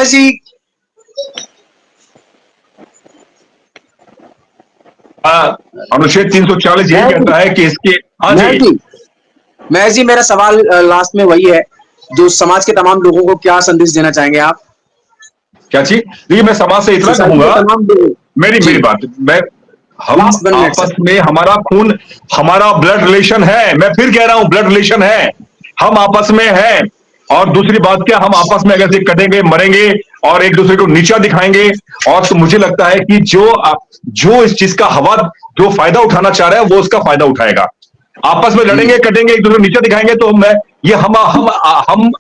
जी अनुच्छेद 340 यही कहता है कि इसके। हाँ जी महेश जी, मेरा सवाल लास्ट में वही है, जो समाज के तमाम लोगों को क्या संदेश देना चाहेंगे आप? क्या चीज? देखिए, मैं समाज से इतना कहूंगा, मेरी बात, हम आपस में, हमारा खून, हमारा ब्लड रिलेशन है। मैं फिर कह रहा हूं, ब्लड रिलेशन है, हम आपस में है। और दूसरी बात क्या, हम आपस में अगर से कटेंगे, मरेंगे और एक दूसरे को नीचा दिखाएंगे, और तो मुझे लगता है कि जो इस चीज का हवा, जो फायदा उठाना चाह रहा है, वो उसका फायदा उठाएगा। आपस में लड़ेंगे, कटेंगे, एक दूसरे को नीचा दिखाएंगे, तो हम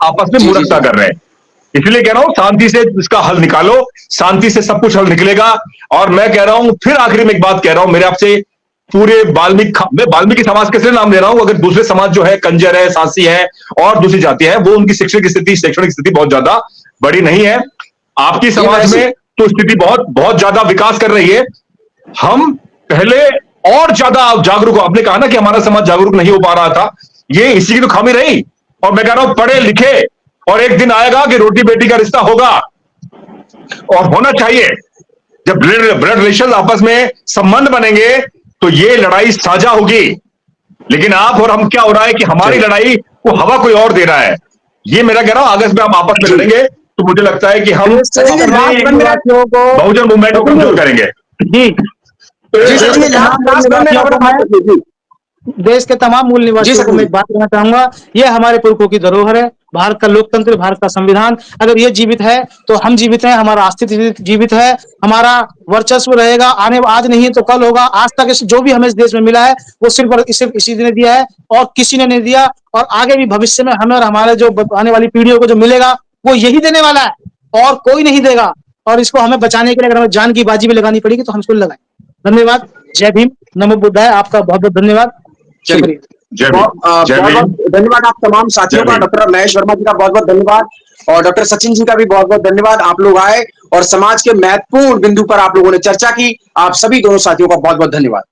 आपस में मूर्खता कर रहे हैं। इसलिए कह रहा हूं, शांति से इसका हल निकालो, शांति से सब कुछ हल निकलेगा। और मैं कह रहा हूं, फिर आखिरी में एक बात कह रहा हूं, मेरे आपसे पूरे मैं वाल्मीकि समाज के नाम ले रहा हूं। अगर दूसरे समाज जो है, कंजर है, सांसी है और दूसरी जातियां हैं, वो उनकी शैक्षणिक स्थिति बहुत ज्यादा बड़ी नहीं है। आपकी समाज में तो स्थिति बहुत ज्यादा विकास कर रही है। हम पहले और ज्यादा जागरूक हो। आपने कहा ना कि हमारा समाज जागरूक नहीं हो पा रहा था, ये इसी की तो खामी रही। और मैं कह रहा हूं, पढ़े लिखे, और एक दिन आएगा कि रोटी बेटी का रिश्ता होगा, और होना चाहिए। जब ब्लड रिलेशन आपस में संबंध बनेंगे, तो ये लड़ाई साझा होगी। लेकिन आप और हम, क्या हो रहा है कि हमारी लड़ाई को हवा कोई और दे रहा है। ये मेरा कह रहा हूं, अगस्त में हम आपस में लड़ेंगे, तो मुझे लगता है कि हम बहुजन मूवमेंट को कमजोर करेंगे। जी, देश के तमाम मूल निवासियों को मैं एक बात कहना चाहूंगा, ये हमारे पुरखों की धरोहर है। भारत का लोकतंत्र, भारत का संविधान, अगर ये जीवित है तो हम जीवित हैं, हमारा अस्तित्व जीवित है, हमारा वर्चस्व रहेगा। आज नहीं तो कल होगा। आज तक जो भी हमें इस देश में मिला है, वो सिर्फ इसी ने दिया है, और किसी ने नहीं दिया। और आगे भी भविष्य में हमें और हमारे जो आने वाली पीढ़ियों को जो मिलेगा, वो यही देने वाला है, और कोई नहीं देगा। और इसको हमें बचाने के लिए अगर हमें जान की बाजी भी लगानी पड़ेगी, तो हम इसको लगाएं। धन्यवाद। जय भीम, नमो बुद्धाय। आपका बहुत बहुत धन्यवाद। धन्यवाद आप तमाम साथियों का। डॉक्टर महेश वर्मा जी का बहुत बहुत धन्यवाद, और डॉक्टर सचिन जी का भी बहुत बहुत धन्यवाद। आप लोग आए और समाज के महत्वपूर्ण बिंदु पर आप लोगों ने चर्चा की। आप सभी दोनों साथियों का बहुत बहुत धन्यवाद।